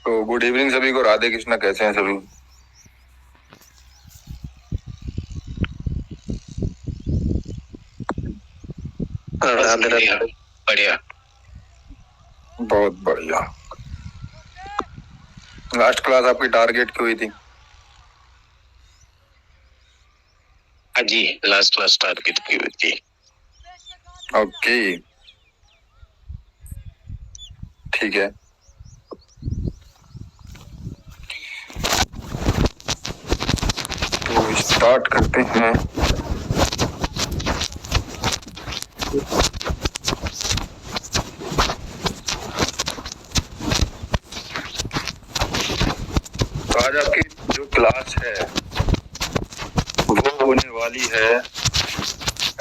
तो good evening सभी को। राधे कृष्णा, कैसे हैं सभी? राधे राधे। बढ़िया, बहुत बढ़िया। लास्ट क्लास आपकी टारगेट की हुई थी? हाँ जी, लास्ट क्लास टारगेट की हुई थी। ओके, ठीक है। तो स्टार्ट करते हैं। तो आज आपकी जो क्लास है वो होने वाली है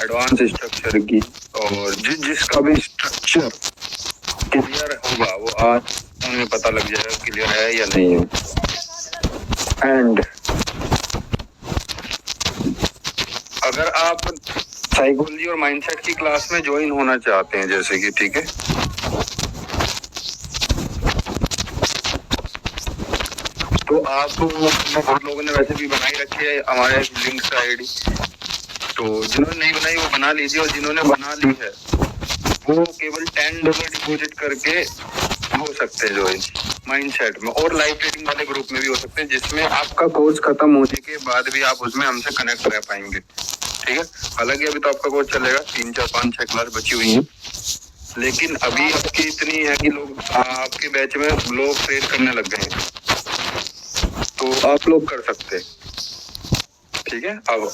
एडवांस स्ट्रक्चर की, और जिसका भी स्ट्रक्चर क्लियर होगा वो आज हमें पता लग जाएगा क्लियर है या नहीं है। एंड अगर आप साइकोलॉजी और माइंडसेट की क्लास में ज्वाइन होना चाहते हैं, जैसे कि, ठीक है, तो आप बहुत लोगों ने वैसे भी बनाई रखी है हमारे लिंक का आईडी, तो जिन्होंने नहीं बनाई वो बना लीजिए, और जिन्होंने बना ली है वो केवल $10 डिपॉजिट करके हो सकते हैं ज्वाइन माइंडसेट में, और लाइव ट्रेडिंग वाले ग्रुप में भी हो सकते हैं, जिसमें आपका कोर्स खत्म होने के बाद भी आप उसमें हमसे कनेक्ट रह पाएंगे। ठीक है, हालांकि अभी तो आपका कोर्स चलेगा, 3 4 5 6 क्लास बची हुई है, लेकिन अभी आपकी इतनी है कि लोग आपके बैच में लोग ट्रेड करने लग गए हैं, तो आप लोग कर सकते हैं। ठीक है, अब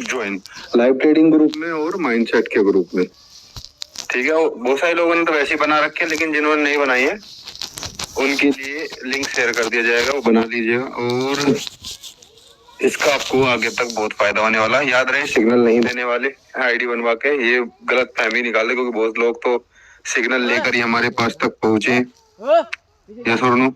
ज्वाइन लाइव ट्रेडिंग ग्रुप में और माइंडसेट के ग्रुप में। ठीक है, बहुत सारे लोगों ने तो वैसे ही बना रखे हैं, लेकिन जिन्होंने नहीं बनाई है उनके लिए लिंक शेयर कर दिया जाएगा, वो बना लीजिएगा, और इसका आपको आगे तक बहुत फायदा होने वाला है। याद रहे, सिग्नल नहीं देने वाले आईडी बनवा के, ये गलत फहमी निकाले, क्योंकि बहुत लोग तो सिग्नल लेकर ही हमारे पास तक पहुंचे। यस और नो?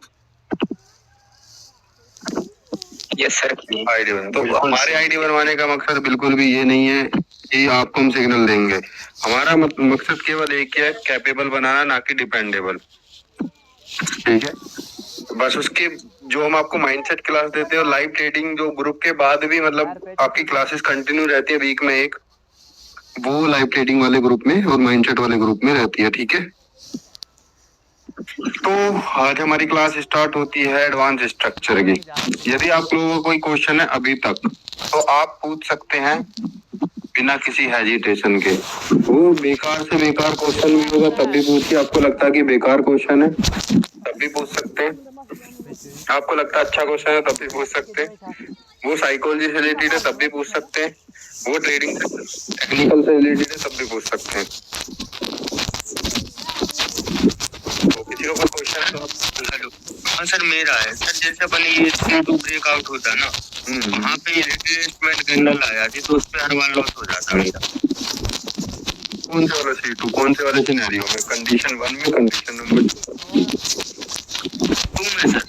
Yes sir. आईडी बन, तो हमारे आईडी बनवाने का मकसद बिल्कुल भी ये नहीं है कि आपको हम सिग्नल देंगे। हमारा मकसद केवल एक ही है, कैपेबल बनाना, ना कि डिपेंडेबल। ठीक है, बस उसके जो हम आपको माइंडसेट क्लास देते हैं और लाइव ट्रेडिंग जो ग्रुप के बाद भी, मतलब आपकी क्लासेस कंटिन्यू रहती है वीक में एक, वो लाइव ट्रेडिंग वाले ग्रुप में और माइंडसेट वाले ग्रुप में रहती है। ठीक है, तो आज हमारी क्लास स्टार्ट होती है एडवांस स्ट्रक्चर की। यदि आप लोगों को कोई क्वेश्चन है अभी तक, तो आप पूछ सकते हैं बिना किसी हेजिटेशन के। वो बेकार से बेकार क्वेश्चन भी होगा तब भी पूछिए, आपको लगता है कि बेकार क्वेश्चन है तब भी पूछ सकते हैं, आपको लगता है अच्छा क्वेश्चन है तब भी पूछ सकते हैं, वो साइकोलॉजी से रिलेटेड है तब भी पूछ सकते हैं, वो ट्रेडिंग टेक्निकल से रिलेटेड है तब भी पूछ सकते हैं। तो किसी को कोई क्वेश्चन है तो आप। हेलो, हाँ सर मेरा है सर। जैसे अपन ये C2 ब्रेकआउट होता है ना, वहाँ पे रिट्रेसमेंट कैंडल आ जाती तो उस पे हर बार लॉस हो जाता मेरा। कौन से वाला C2, कौन से वाले सिनेरियो में? कंडीशन 1 में, कंडीशन नंबर 2 में सर,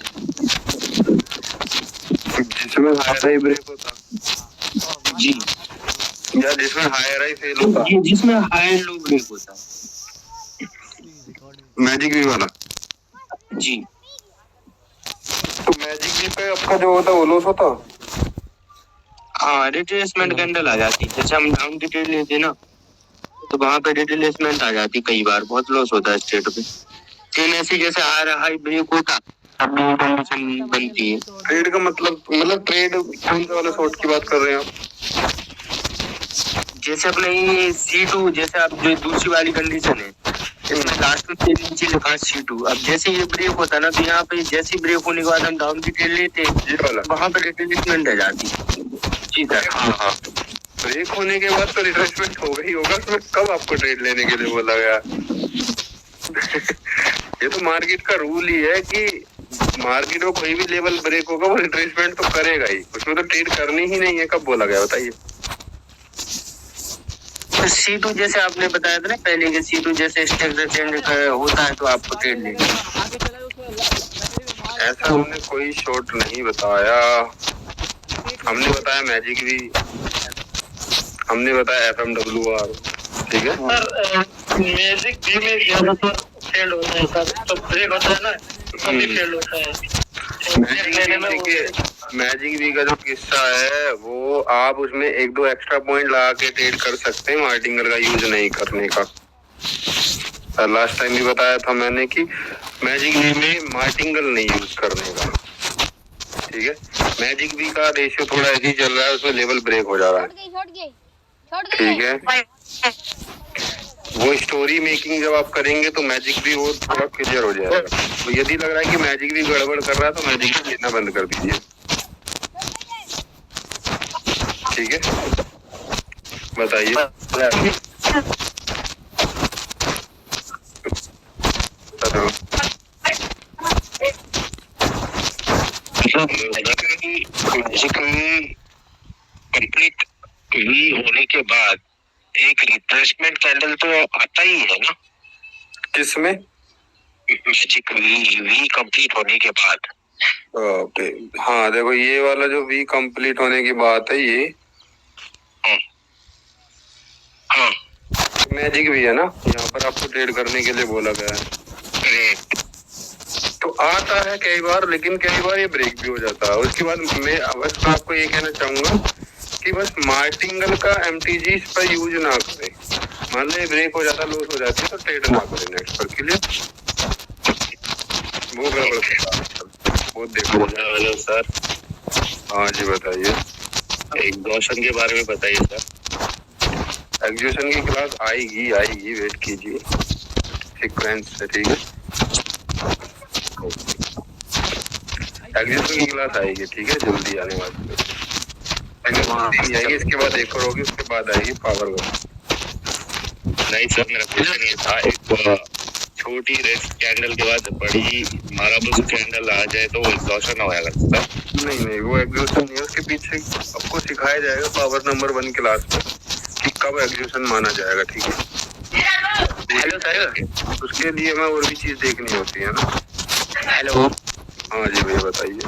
जिसमें हायर हाई ब्रेक होता जी, या जिसमें हायर हाई फेल होता? ये जिसमें हाई एंड लो ब्रेक होता मैजिक वी वाला? जी। तो मैजिक वी पे आपका जो होता वो लॉस होता? हाँ, रिट्रेसमेंट कैंडल आ जाती, जैसे हम डाउन की ट्रेड लेते ना, तो वहाँ पे रिट्रेसमेंट आ जाती, कई बार बहुत लॉस होता है स्ट्रेट पे। सेम ऐसी जैसे हाई ब्रेक होता तब भी कंडीशन बनती है। ट्रेड का मतलब ट्रेड कौन से वाले शॉर्ट की बात कर रहे हैं आप? जैसे अपने ये C2, जैसे आप जो दूसरी वाली कंडीशन है, इसमें लास्ट में नीचे लिखा है C2। अब जैसे ये ब्रेक होता है ना, तो यहाँ पे जैसे ब्रेक होने के बाद हम डाउन की ट्रेड लेते हैं, वहाँ पे रिट्रेसमेंट आ जाती। जी सर। हाँ, ब्रेक होने के बाद तो रिट्रेसमेंट होगा ही होगा, तो कब आपको ट्रेड लेने के लिए बोला गया? ये तो मार्केट का रूल ही है कि मार्केट में कोई भी लेवल ब्रेक होगा वो रिट्रेसमेंट तो करेगा ही, उसमें तो ट्रेड करनी ही नहीं है। कब बोला गया बताइए? तो C2 जैसे आपने बताया था ना पहले कि C2 जैसे स्ट्रक्चर चेंज होता है तो आपको ट्रेड लेना। ऐसा हमने कोई शॉर्ट नहीं बताया, हमने बताया मैजिक भी, हमने बताया FMWR। ठीक है सर, मैजिक भी में ज्यादातर फेल होता है सर, तो ब्रेक होता है ना, कभी फेल होता है। मैजिक वी का जो किस्सा है वो आप उसमें 1-2 एक्स्ट्रा पॉइंट लगा के ट्रेड कर सकते हैं, मार्टिंगल का यूज नहीं करने का। लास्ट टाइम भी बताया था मैंने कि मैजिक वी में मार्टिंगल नहीं यूज करने का, ठीक है। मैजिक वी का रेशियो थोड़ा ऐसे ही चल रहा है, उसमें लेवल ब्रेक हो जा रहा है, ठीक है। वो स्टोरी मेकिंग जब आप करेंगे तो मैजिक भी वो थोड़ा क्लियर हो जाएगा। तो यदि लग रहा है कि मैजिक भी गड़बड़ कर रहा है तो मैजिक भी लेना बंद कर दीजिए, ठीक है। बताइए। कंप्लीट वी होने के बाद एक रिप्लेसमेंट कैंडल तो आता ही है ना किसमें? मैजिक वी कंप्लीट होने के बाद। ओके, हाँ देखो ये वाला जो वी कंप्लीट होने की बात है ये हाँ मैजिक वी है ना, यहाँ पर आपको ट्रेड करने के लिए बोला गया है। तो आता है कई बार, लेकिन कई बार ये ब्रेक भी हो जाता है। उसके बाद मैं बस आपको ये कहना चाहूंगा कि बस मार्टिंगल का एमटीजी पर यूज ना करें। मान लो ब्रेक हो जाता, लॉस हो जाती है तो ट्रेड ना करें नेक्स्ट पर, क्लियर। वो गड़बड़ बहुत देखो। Hello sir. हाँ जी बताइए। एग्जॉशन के बारे में बताइए सर। एग्जॉशन की क्लास आएगी, वेट कीजिए सीक्वेंस से, ठीक है। एग्जॉशन की क्लास आएगी, ठीक है, जल्दी आने वाली है। इसके बाद एक और होगी, उसके बाद आएगी पावर वर्क। नहीं सर, मेरा क्वेश्चन ये था, एक छोटी रेड कैंडल के बाद बड़ी माराबुस कैंडल आ जाए तो एग्जॉशन हो जाएगा सर? नहीं, वो एग्जॉशन नहीं है। उसके पीछे आपको सिखाया जाएगा पावर नंबर 1 क्लास में कि कब एग्जॉशन माना जाएगा, ठीक है। Hello sir. उसके लिए हमें और भी चीज देखनी होती है ना। हेलो। हाँ जी भैया बताइए।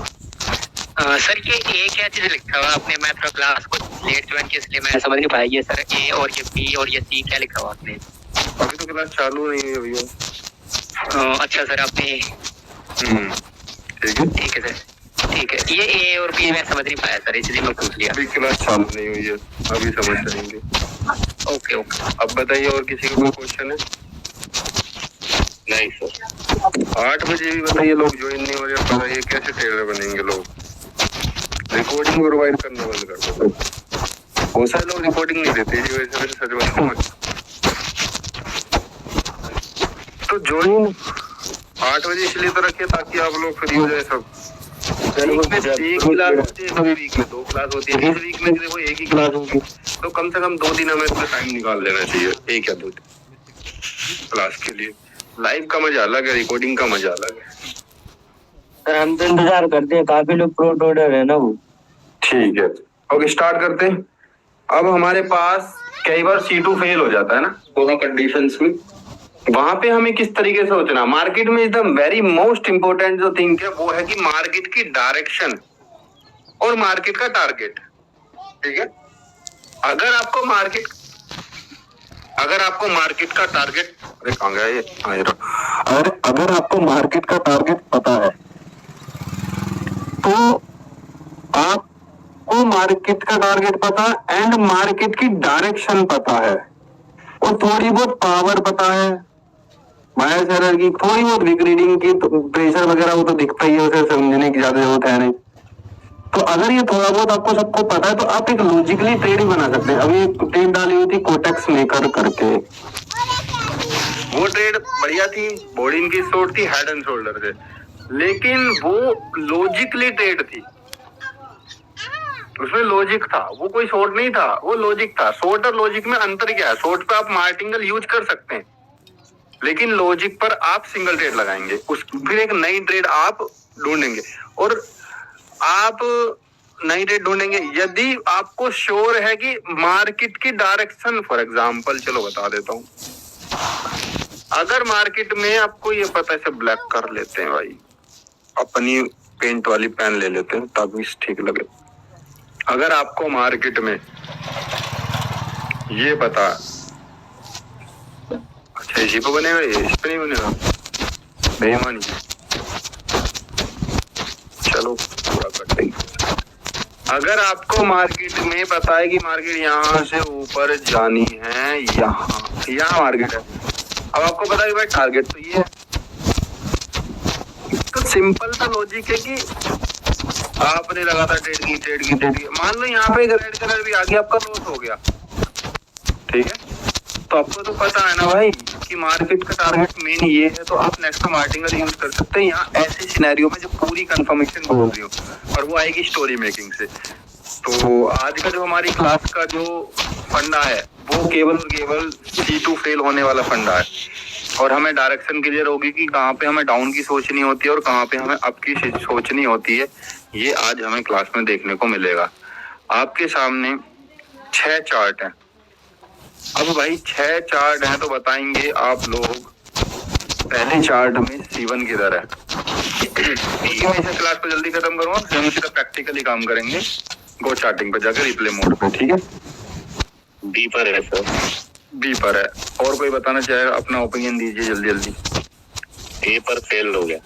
सर ये क्या चीज लिखा हुआ आपने? मैं थोड़ा क्लास को लेट ज्वाइन किया इसलिए मैं समझ नहीं पाया। ये सर ए और ये बी और ये सी क्या लिखा हुआ आपने? अभी तो क्लास चालू नहीं है भैया। अच्छा सर, आपने ठीक है सर, ठीक है। ये ए और बी मैं समझ नहीं पाया सर, इसलिए मैं पूछ लिया। अभी क्लास चालू नहीं हुई है, अभी समझ जाएंगे। ओके। अब बताइए और किसी का कोई क्वेश्चन है? नहीं सर। 8 बजे भी बताइए, लोग ज्वाइन नहीं हो रहे। बताइए कैसे ट्रेडर बनेंगे लोग? रिकॉर्डिंग प्रोवाइड करना बंद कर दो। बहुत सारे लोग रिकॉर्डिंग नहीं देते जी, वैसे सच बताऊं मैं तो ज्वाइन 8 बजे इसलिए तो रखिए ताकि आप लोग फ्री हो जाए सब। वीक में 1 क्लास होती है, कभी वीक में 2 क्लास होती है। इस वीक में देखो 1 ही क्लास होगी, तो कम से कम 2 दिन हमें इसमें टाइम निकाल लेना चाहिए, 1 या 2 दिन क्लास के लिए। लाइव का मजा अलग है, रिकॉर्डिंग का मजा अलग है। हम तो इंतजार करते हैं, काफी लोग प्रो ट्रेडर है ना वो। ठीक है, ओके स्टार्ट करते हैं। अब हमारे पास कई बार C2 फेल हो जाता है ना दोनों कंडीशंस में। वहां पे हमें किस तरीके से सोचना, मार्केट में एकदम वेरी मोस्ट इंपोर्टेंट जो थिंग है वो है कि मार्केट की डायरेक्शन और मार्केट का टारगेट, ठीक है। अगर आपको मार्केट का टारगेट, अरे कहां गया ये, हाँ ये रहा। और अगर आपको मार्केट का टारगेट पता है तो आपको मार्केट का टारगेट पता एंड मार्केट की डायरेक्शन पता है और थोड़ी बहुत पावर पता है, बायर्स एरर की थोड़ी बहुत वीक रीडिंग की, तो प्रेशर वगैरह वो तो दिखता ही है, उसे समझने की ज्यादा जरूरत है नहीं। तो अगर ये थोड़ा बहुत आपको सबको पता है तो आप एक लॉजिकली ट्रेड ही बना सकते हैं। अभी एक ट्रेड डाली हुई थी कोटेक्स मेकर करके, वो ट्रेड बढ़िया थी, बॉडी इनकी शॉर्ट थी हेड एंड शोल्डर से, लेकिन वो लॉजिकली ट्रेड थी, उसमें लॉजिक था, वो कोई शॉर्ट नहीं था, वो लॉजिक था। शॉर्ट और लॉजिक में अंतर क्या है? शॉर्ट पे आप मार्टिंगल यूज कर सकते हैं, लेकिन लॉजिक पर आप सिंगल ट्रेड लगाएंगे, उस फिर एक नई ट्रेड आप ढूंढेंगे और आप नई ट्रेड ढूंढेंगे यदि आपको श्योर है कि मार्केट की डायरेक्शन, फॉर एग्जांपल चलो बता देता हूं, अगर मार्केट में आपको ये पता है, ब्लैक कर लेते हैं भाई, अपनी पेंट वाली पेन ले लेते हैं ताकि ठीक लगे। अगर आपको मार्केट में ये पता, अच्छा इसी पे बनेगा, ये इस पे नहीं बनेगा, बेईमानी। अगर आपको मार्केट में पता है कि मार्केट यहाँ से ऊपर जानी है, यहाँ मार्केट है, अब आपको पता है कि भाई टारगेट तो ये है, तो सिंपल सा लॉजिक है कि आपने लगातार ट्रेड की, मान लो यहाँ पे एक रेड कलर भी आ गया, आपका लॉस हो गया, ठीक है, तो आपको तो पता है ना भाई कि मार्केट का टारगेट मेन ये है, तो आप नेक्स्ट मार्टिंगर यूज कर सकते हैं यहाँ ऐसे सिनेरियो में जो पूरी कंफर्मेशन बोल रही हो, और वो आएगी स्टोरी मेकिंग से। तो आज का जो हमारी क्लास का जो फंडा है वो केवल और केवल C2 फेल होने वाला फंडा है, और हमें डायरेक्शन क्लियर होगी कि कहाँ पे हमें डाउन की सोचनी होती है और कहाँ पे हमें अप की सोचनी होती है। ये आज हमें क्लास में देखने को मिलेगा। आपके सामने 6 चार्ट हैं। अब भाई 6 चार्ट हैं तो बताएंगे आप लोग पहले चार्ट में C1 किधर है। मैं इसे क्लास को जल्दी खत्म करूंगा, फिर हम सीधा प्रैक्टिकली काम करेंगे गो चार्टिंग पे जाकर रिप्ले मोड पे, ठीक है। बी पर है सर, बी पर है। और कोई बताना चाहेगा अपना ओपिनियन दीजिए जल्दी जल्दी। ए पर फेल हो गया,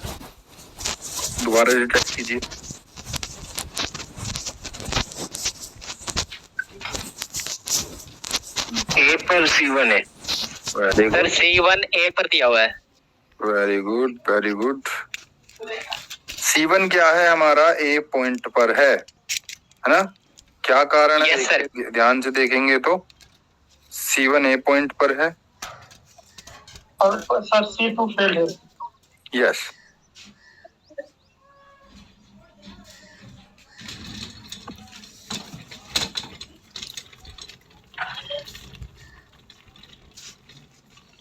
दोबारा से चेक कीजिए। ए पर C1 है सर, C1 ए पर दिया हुआ है। Very good very good. C1 क्या है हमारा, ए पॉइंट पर है ना। क्या कारण है? yes, ध्यान से देखेंगे तो C1 ए पॉइंट पर है और सर C2 फेल है। यस।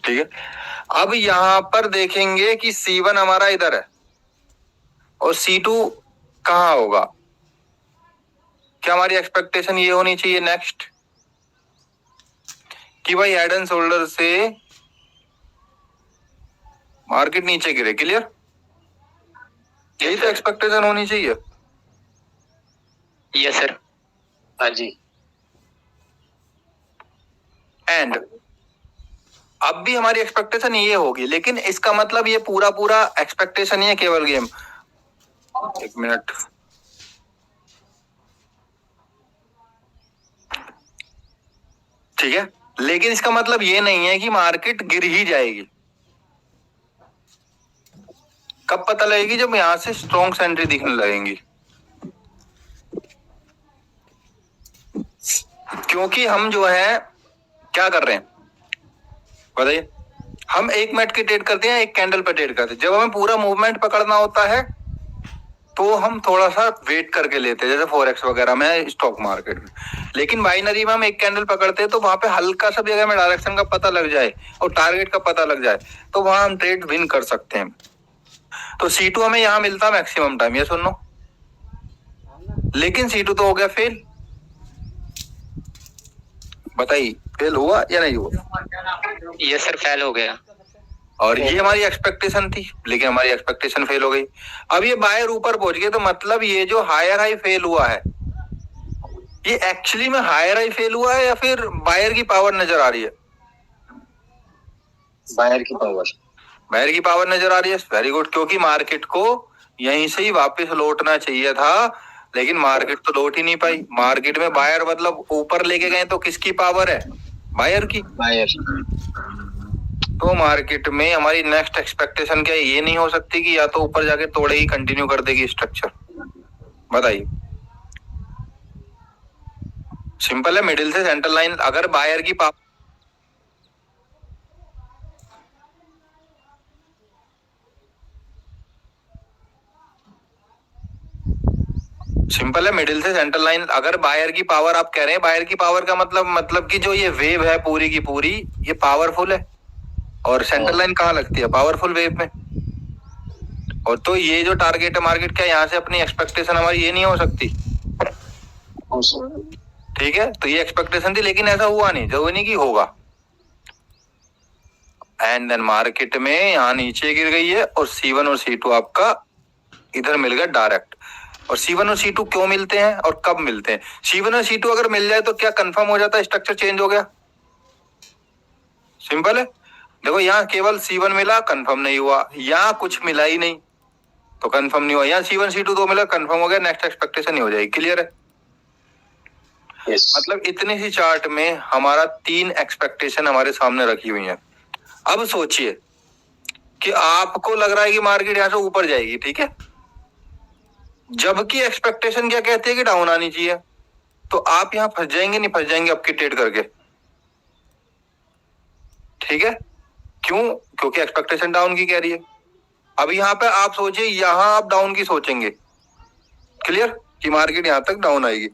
ठीक है, अब यहां पर देखेंगे कि C1 हमारा इधर है और C2 कहां होगा। क्या हमारी एक्सपेक्टेशन ये होनी चाहिए नेक्स्ट कि भाई हेड एंड शोल्डर से मार्केट नीचे गिरे, क्लियर, यही तो एक्सपेक्टेशन होनी चाहिए। यस सर, हाँ जी। एंड अब भी हमारी एक्सपेक्टेशन ये होगी, लेकिन इसका मतलब ये पूरा पूरा एक्सपेक्टेशन ही है केवल गेम। एक मिनट, ठीक है, लेकिन इसका मतलब ये नहीं है कि मार्केट गिर ही जाएगी। कब पता लगेगी? जब यहां से स्ट्रॉन्ग सेंट्री दिखने लगेंगी, क्योंकि हम जो है क्या कर रहे हैं बताइए, हम एक मिनट की ट्रेड करते हैं, एक कैंडल पर ट्रेड करते हैं। जब हमें पूरा मूवमेंट पकड़ना होता है तो हम थोड़ा सा वेट करके लेते हैं, जैसे फॉरेक्स वगैरह में, स्टॉक मार्केट में। लेकिन बाइनरी में हम एक कैंडल पकड़ते हैं तो वहां पे हल्का सा भी अगर हमें डायरेक्शन का पता लग जाए और टारगेट का पता लग जाए तो वहां हम ट्रेड विन कर सकते हैं। तो C2 हमें यहाँ मिलता मैक्सिमम टाइम, ये सुन लो, लेकिन C2 तो हो गया फेल। बताइए फेल हुआ या नहीं हुआ? ये सर फेल हो गया, और ये हमारी एक्सपेक्टेशन थी, लेकिन हमारी एक्सपेक्टेशन फेल हो गई। अब ये बायर ऊपर पहुंच गए, तो मतलब ये जो हायर हाई फेल हुआ है, ये एक्चुअली में हायर हाई फेल हुआ है या फिर बायर की पावर नजर आ रही है? बायर की पावर, बायर की पावर नजर आ रही है। वेरी गुड, क्योंकि मार्केट को यहीं से ही वापस लौटना चाहिए था, लेकिन मार्केट तो लौट ही नहीं पाई। मार्केट में बायर मतलब ऊपर लेके गए तो किसकी पावर है? बायर की। बायर। तो मार्केट में हमारी नेक्स्ट एक्सपेक्टेशन क्या, ये नहीं हो सकती कि या तो ऊपर जाके तोड़ेगी, कंटिन्यू कर देगी स्ट्रक्चर? बताइए, सिंपल है, मिडिल से सेंटर लाइन अगर बायर की पावर, सिंपल है, मिडिल से सेंटर लाइन अगर बायर की पावर आप कह रहे हैं, बायर की पावर का मतलब कि जो ये वेव है पूरी की पूरी ये पावरफुल है, और सेंटर लाइन कहाँ लगती है? पावरफुल वेव में। और तो ये जो टारगेट है मार्केट का, यहाँ से अपनी एक्सपेक्टेशन हमारी ये नहीं हो सकती, ठीक है। तो ये एक्सपेक्टेशन थी, लेकिन ऐसा हुआ नहीं, जो नहीं कि होगा। एंड देन मार्केट में यहाँ नीचे गिर गई है और C1 और C2 आपका इधर मिल गया डायरेक्ट। और C1 और C2 क्यों मिलते हैं और कब मिलते हैं? C1 और C2 अगर मिल जाए तो क्या कंफर्म हो जाता है स्ट्रक्चर चेंज हो गया? सिंपल है, देखो यहाँ केवल C1 मिला, कंफर्म नहीं हुआ, यहाँ कुछ मिला ही नहीं तो कंफर्म नहीं हुआ, यहाँ C1 C2 दो मिला, कंफर्म हो गया, नेक्स्ट एक्सपेक्टेशन नहीं हो जाएगी, क्लियर है। मतलब इतनी सी चार्ट में हमारा 3 एक्सपेक्टेशन हमारे सामने रखी हुई है। अब सोचिए कि आपको लग रहा है कि मार्केट यहां से ऊपर जाएगी, ठीक है, जबकि एक्सपेक्टेशन क्या कहती है कि डाउन आनी चाहिए। तो आप यहां फंस जाएंगे, नहीं फंस जाएंगे आपकी ट्रेड करके, ठीक है, क्यों? क्योंकि एक्सपेक्टेशन डाउन की कह रही है। अब यहाँ पे आप सोचिए, यहां आप डाउन की सोचेंगे, क्लियर, कि मार्केट यहां तक डाउन आएगी,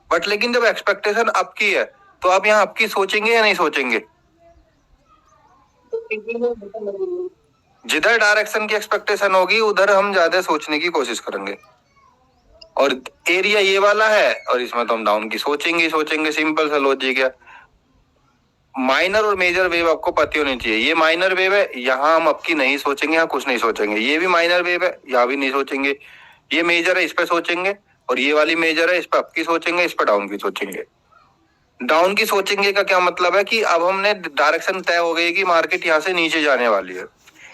बट लेकिन जब एक्सपेक्टेशन अप की है तो आप यहां अप की सोचेंगे या नहीं सोचेंगे? जिधर डायरेक्शन की एक्सपेक्टेशन होगी उधर हम ज्यादा सोचने की कोशिश करेंगे, और एरिया ये वाला है और इसमें तो हम डाउन की सोचेंगे। सिंपल सा लॉजिक है। माइनर और मेजर वेव आपको पता होनी चाहिए। ये माइनर वेव है, यहाँ हम अप की नहीं सोचेंगे, यहाँ कुछ नहीं सोचेंगे। ये भी माइनर वेव है, यहाँ भी नहीं सोचेंगे। ये मेजर है, इस पे सोचेंगे, और ये वाली मेजर है, इस पे अप की सोचेंगे, इस पे डाउन की सोचेंगे। डाउन की सोचेंगे का क्या मतलब है कि अब हमने डायरेक्शन तय हो गई कि मार्केट यहाँ से नीचे जाने वाली है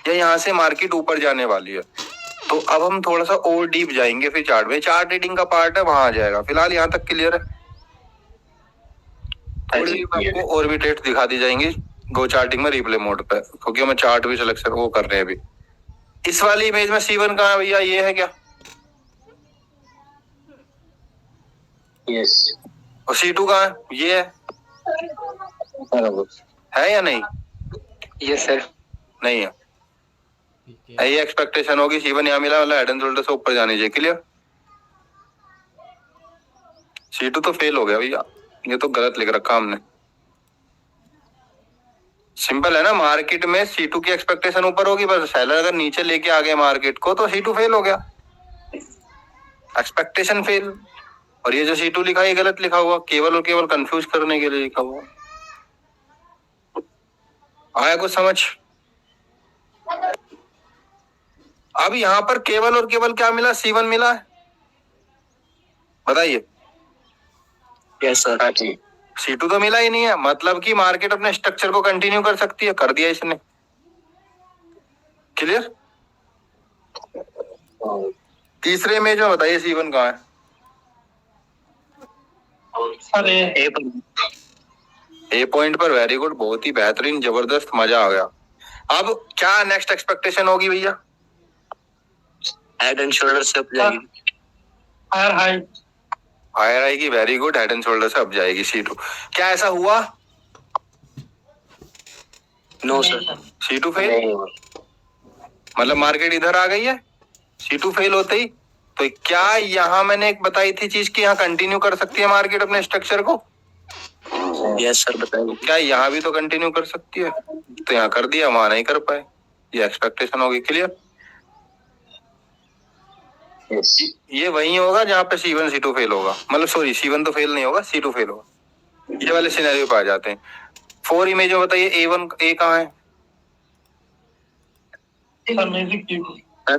या यहाँ से मार्केट ऊपर जाने वाली है। तो अब हम थोड़ा सा और डीप जाएंगे, फिर चार्ट में, चार्ट रीडिंग का पार्ट है, वहां आ जाएगा। फिलहाल यहाँ तक क्लियर है? थोड़ी आपको और भी ट्रेड्स दिखा दी जाएंगी गो चार्टिंग में रिप्ले मोड पे, क्योंकि हमें चार्ट भी सिलेक्शन वो कर रहे हैं अभी। इस वाली इमेज में C1 कहाँ है भैया? ये है क्या? यस। और C2 कहाँ है? ये है या नहीं? Yes sir. नहीं है। ये एक्सपेक्टेशन होगी, C1 यहाँ मिला, मतलब हेड एंड शोल्डर से ऊपर जानी चाहिए, क्लियर। C2 तो फेल हो गया भैया, ये तो गलत लिख रखा हमने। सिंपल है ना, मार्केट में C2 की एक्सपेक्टेशन ऊपर होगी, बस सेलर अगर नीचे लेके आ गए मार्केट को तो C2 फेल हो गया, एक्सपेक्टेशन फेल। और ये जो C2 लिखा है ये गलत लिखा हुआ, केवल और केवल कंफ्यूज करने के लिए लिखा हुआ। आया कुछ समझ? अब यहां पर केवल और केवल क्या मिला? C1 मिला है, बताइए। Yes sir. हाँ जी। C2 तो मिला ही नहीं है, मतलब कि मार्केट अपने स्ट्रक्चर को कंटिन्यू कर सकती है, कर दिया इसने, क्लियर। तीसरे में जो बताइए C1 कहाँ है? सर ए पॉइंट पर। वेरी गुड, बहुत ही बेहतरीन, जबरदस्त, मजा आ गया। अब क्या नेक्स्ट एक्सपेक्टेशन होगी भैया? हेड एंड शोल्डर से अप जाएगी। Higher high. हायर आएगी, very good, head and shoulder से अप जाएगी C2। क्या ऐसा हुआ? No sir. C2 फेल, मतलब मार्केट इधर आ गई है, C2 फेल होते ही। तो क्या यहाँ मैंने एक बताई थी चीज कि यहाँ कंटिन्यू कर सकती है मार्केट अपने स्ट्रक्चर को? यस सर, बताइए। क्या यहाँ भी तो कंटिन्यू कर सकती है? तो यहाँ कर दिया, वहां नहीं कर पाए, ये एक्सपेक्टेशन होगी, क्लियर। ये वही होगा जहाँ पे C1 C2 फेल होगा, मतलब सॉरी C1 तो फेल नहीं होगा, C2 फेल होगा। ये वाले सिनेरियो पे आ जाते हैं। 4 इमेज में बताइए A1 A कहाँ है? सर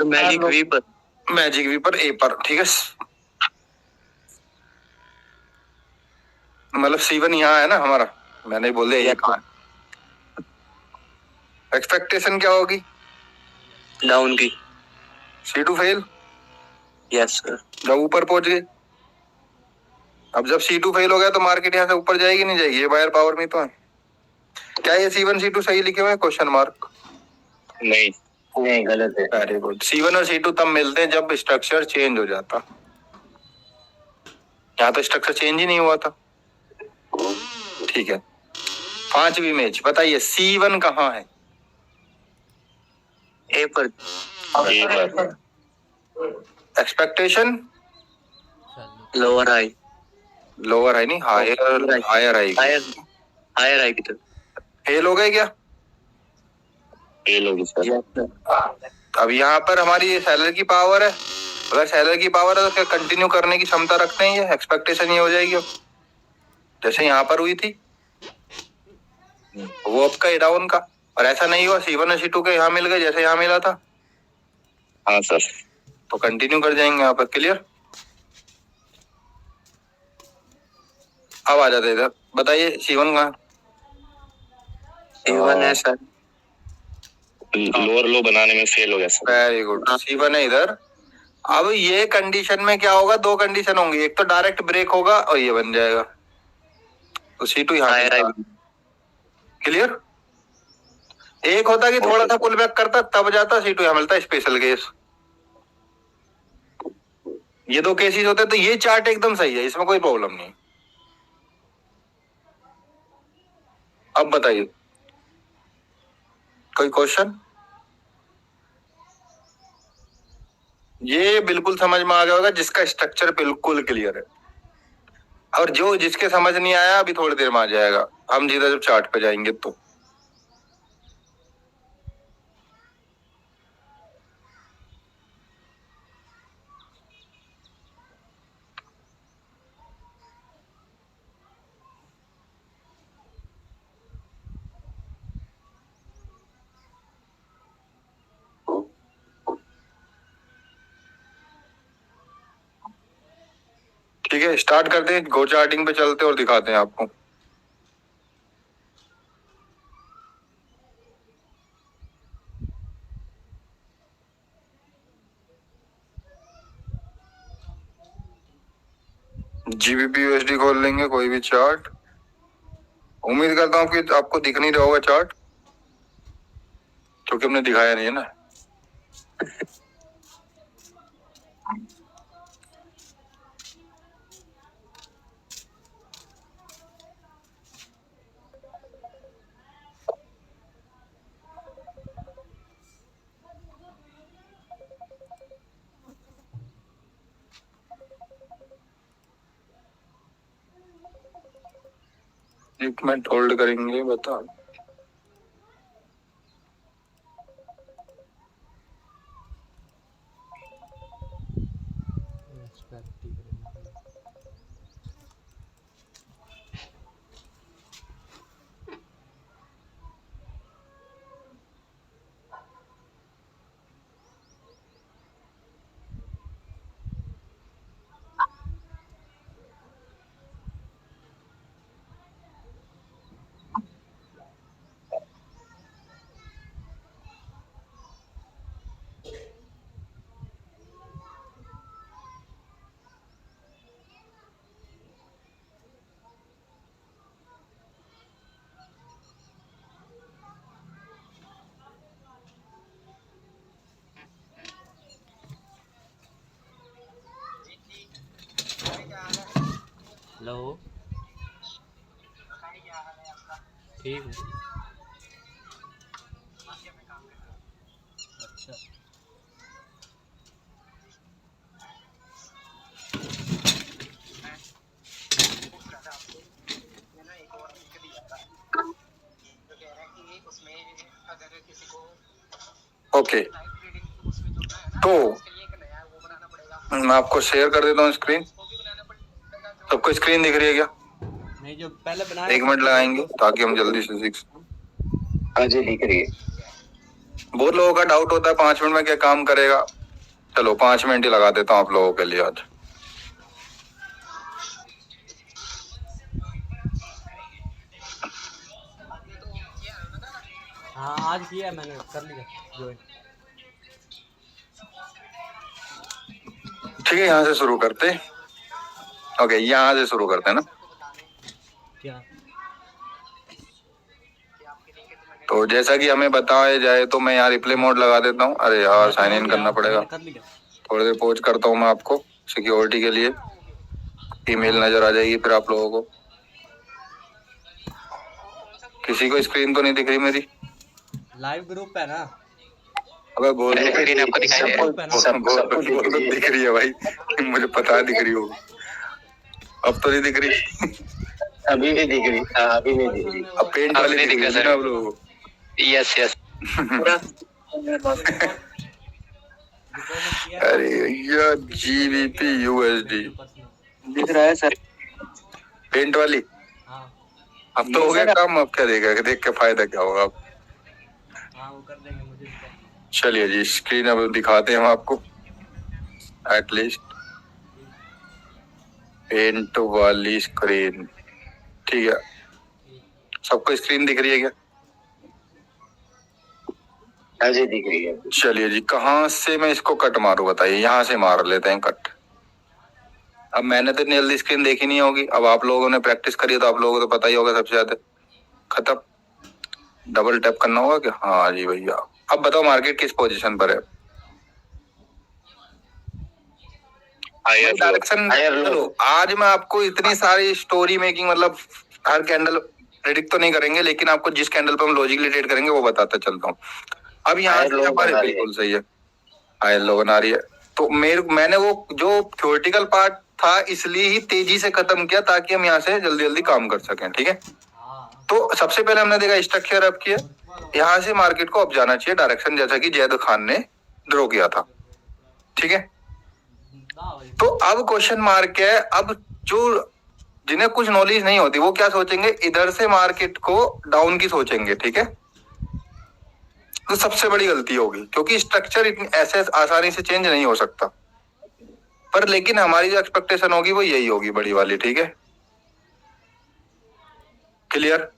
मैजिक वी पर। मैजिक वी पर A पर, ठीक है। मतलब C1 यहाँ है ना हमारा, मैंने बोल दिया ये कहाँ है। एक्सपेक्टेशन क्या होगी? डाउन की। C2 fail. Yes sir. जब ऊपर पहुंच गए, अब जब C2 फेल हो गया तो मार्केट यहाँ से ऊपर जाएगी नहीं जाएगी? ये बायर पावर में तो है। क्या ये C1 C2 सही लिखे हुए हैं? Question mark. नहीं गलत है। Very good. C1 और C2 तब मिलते हैं जब स्ट्रक्चर चेंज हो जाता, यहाँ तो स्ट्रक्चर चेंज ही नहीं हुआ था, ठीक है। 5वीं इमेज बताइए C1 कहाँ है? ए पर। Expectation lower high. लोअर है नहीं, हायर हायर है। हायर हाई की तरफ। फेल हो गए क्या? फेल होगी सर। अब यहाँ पर हमारी सेलर की पावर है, अगर सेलर की पावर है तो कंटिन्यू करने की क्षमता रखते हैं, ये एक्सपेक्टेशन ये हो जाएगी। अब जैसे यहाँ पर हुई थी वो अप का डाउन का, और ऐसा नहीं हुआ C1 और C2 के यहाँ मिल गए जैसे यहाँ मिला था। हाँ सर। तो कंटिन्यू कर जाएंगे यहाँ पर, क्लियर। अब आ जाते इधर, बताइए C1 कहाँ? C1 है सर, लोअर लो बनाने में फेल हो गया सर। वेरी गुड, C1 है इधर। अब ये कंडीशन में क्या होगा? 2 कंडीशन होंगी, एक तो डायरेक्ट ब्रेक होगा और ये बन जाएगा, तो C2 यहाँ क्लियर। एक होता कि थोड़ा सा पुल बैक करता तब जाता, C2 यहाँ मिलता स्पेशल केस। ये दो केसेस होते तो ये चार्ट एकदम सही है, इसमें कोई प्रॉब्लम नहीं। अब बताइए कोई क्वेश्चन। ये बिल्कुल समझ में आ गया होगा जिसका स्ट्रक्चर बिल्कुल क्लियर है, और जो जिसके समझ नहीं आया अभी थोड़ी देर में आ जाएगा, हम सीधा जब चार्ट पे जाएंगे तो। ठीक है, स्टार्ट करते हैं, गो चार्टिंग पे चलते हैं और दिखाते हैं आपको। GBP USD खोल लेंगे कोई भी चार्ट। उम्मीद करता हूँ कि आपको दिख नहीं रहा होगा चार्ट, क्योंकि हमने दिखाया नहीं है ना। एक मिनट होल्ड करेंगे, बता। हेलो, ठीक है। अच्छा, ओके, तो मैं आपको शेयर कर देता हूँ स्क्रीन। सबको स्क्रीन दिख रही है क्या? नहीं, जो पहले बनाया। एक मिनट लगाएंगे ताकि हम जल्दी से सीख। हाँ जी दिख रही है। बहुत लोगों का डाउट होता है 5 मिनट में क्या काम करेगा। चलो 5 मिनट ही लगा देता हूँ आप लोगों के लिए आज। हाँ, आज किया मैंने, कर लिया ज्वाइन। ठीक है, यहाँ से शुरू करते। ओके, यहाँ से शुरू करते हैं ना। क्या? तो जैसा कि हमें बताया जाए तो मैं यहाँ रिप्ले मोड लगा देता हूँ। अरे यार, साइन इन करना पड़ेगा। कर लिया। थोड़ी देर पोज करता हूँ मैं आपको सिक्योरिटी के लिए। ईमेल नजर आ जाएगी फिर आप लोगों को। किसी को स्क्रीन तो नहीं दिख रही मेरी? लाइव ग्रुप है ना? अबे बोल आपको दिखाई दे रही है। तो दिख रही है भाई, मुझे पता है दिख रही होगी। अब तो नहीं दिख रही। अभी भी दिख रही। अभी नहीं दिख रही। अब पेंट वाली दिख रही है ना आप लोगों को? Yes yes. अरे भैया, GBP USD दिख रहा है सर। पेंट वाली। हाँ अब तो हो गया काम, अब क्या देगा, देख के फायदा क्या होगा अब। हाँ, वो कर देंगे, मुझे भी पता। चलिए जी, स्क्रीन अब दिखाते हैं हम आपको एटलीस्ट। पेंट वाली स्क्रीन, ठीक है। सबको स्क्रीन दिख रही है क्या? हाँ जी दिख रही है। चलिए जी, कहाँ से मैं इसको कट मारूं बताइए। यहाँ से मार लेते हैं कट। अब मैंने तो इतनी जल्दी स्क्रीन देखी नहीं होगी, अब आप लोगों ने प्रैक्टिस करी है तो आप लोगों को तो पता ही होगा सबसे ज्यादा। खत्म, डबल टैप करना होगा क्या? हाँ जी भैया। अब बताओ मार्केट किस पोजीशन पर है? डायरेक्शन। चलो आज मैं आपको इतनी सारी स्टोरी मेकिंग, मतलब हर कैंडल प्रेडिक्ट तो नहीं करेंगे, लेकिन आपको जिस कैंडल पर हम लॉजिकली ट्रेड करेंगे वो बताता चलता हूँ। अब यहाँ से बिल्कुल सही है, हायर लो बना रही है। तो मैंने वो जो थ्योरेटिकल पार्ट था इसलिए ही तेजी से खत्म किया ताकि हम यहाँ से जल्दी जल्दी काम कर सकें, ठीक है। तो सबसे पहले हमने देखा स्ट्रक्चर अप किया, यहाँ से मार्केट को अब जाना चाहिए डायरेक्शन, जैसा कि जैद खान ने ड्रॉ किया था, ठीक है। तो अब क्वेश्चन मार्क है, अब जो जिन्हें कुछ नॉलेज नहीं होती वो क्या सोचेंगे, इधर से मार्केट को डाउन की सोचेंगे, ठीक है। तो सबसे बड़ी गलती होगी, क्योंकि स्ट्रक्चर इतनी ऐसे आसानी से चेंज नहीं हो सकता। पर लेकिन हमारी जो एक्सपेक्टेशन होगी वो यही होगी, बड़ी वाली, ठीक है। क्लियर?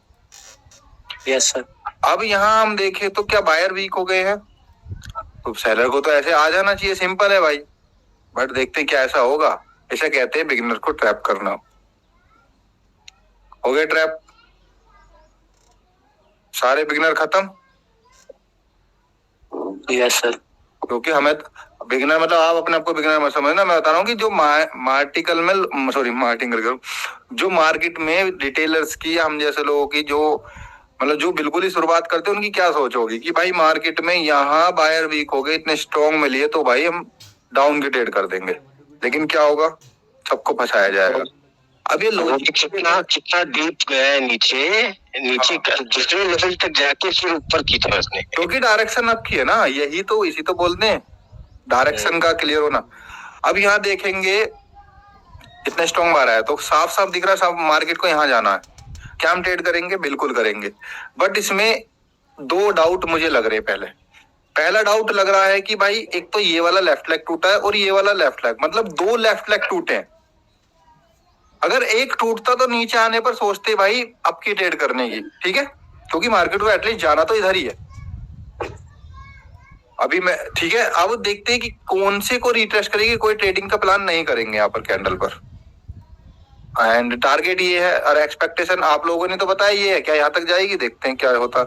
Yes sir. अब यहाँ हम देखें तो क्या बायर वीक हो गए हैं, तो सेलर को तो ऐसे आ जाना चाहिए, सिंपल है भाई। बट देखते हैं क्या ऐसा होगा। इसे कहते हैं बिगिनर को ट्रैप करना। हो गया ट्रैप, सारे बिगिनर खत्म। Yes sir. क्योंकि हमें बिगिनर मतलब आप अपने आप को बिगिनर मत समझना, मैं बता रहा हूँ कि जो मार्टिकल में जो मार्केट में रिटेलर्स की, हम जैसे लोगों की जो मतलब जो बिल्कुल ही शुरुआत करते हैं, उनकी क्या सोच होगी कि भाई मार्केट में यहाँ बायर वीक हो गए, इतने स्ट्रॉन्ग में लिए तो भाई हम डाउन की ट्रेड कर देंगे। लेकिन क्या होगा, सबको फंसाया जाएगा। अब ये लॉजिक कितना डीप गया है नीचे दूसरे लेवल तक जाके फिर ऊपर की था उसने, क्योंकि डायरेक्शन अप की है ना, यही तो इसी तो बोलते हैं डायरेक्शन का क्लियर होना। अब यहाँ देखेंगे इतना स्ट्रॉन्ग बार आया तो साफ साफ दिख रहा है सब मार्केट को यहाँ जाना है। क्या हम ट्रेड करेंगे? बिल्कुल करेंगे। बट इसमें दो डाउट मुझे लग रहे हैं। पहला डाउट लग रहा है कि भाई एक तो ये वाला लेफ्ट लेग टूटा है और ये वाला लेफ्ट लेग, मतलब दो लेफ्ट लेग टूटे हैं। अगर एक टूटता तो नीचे आने पर सोचते भाई अब की ट्रेड करने की, ठीक है, क्योंकि मार्केट को एटलीस्ट जाना तो इधर ही है अभी मैं, ठीक है। अब देखते हैं कि कौन से को रिट्रेस करेगी, कोई ट्रेडिंग का प्लान नहीं करेंगे यहाँ पर कैंडल पर। एंड टारगेट ये है और एक्सपेक्टेशन आप लोगों ने तो बताया ये है, क्या यहाँ तक जाएगी? देखते हैं क्या होता,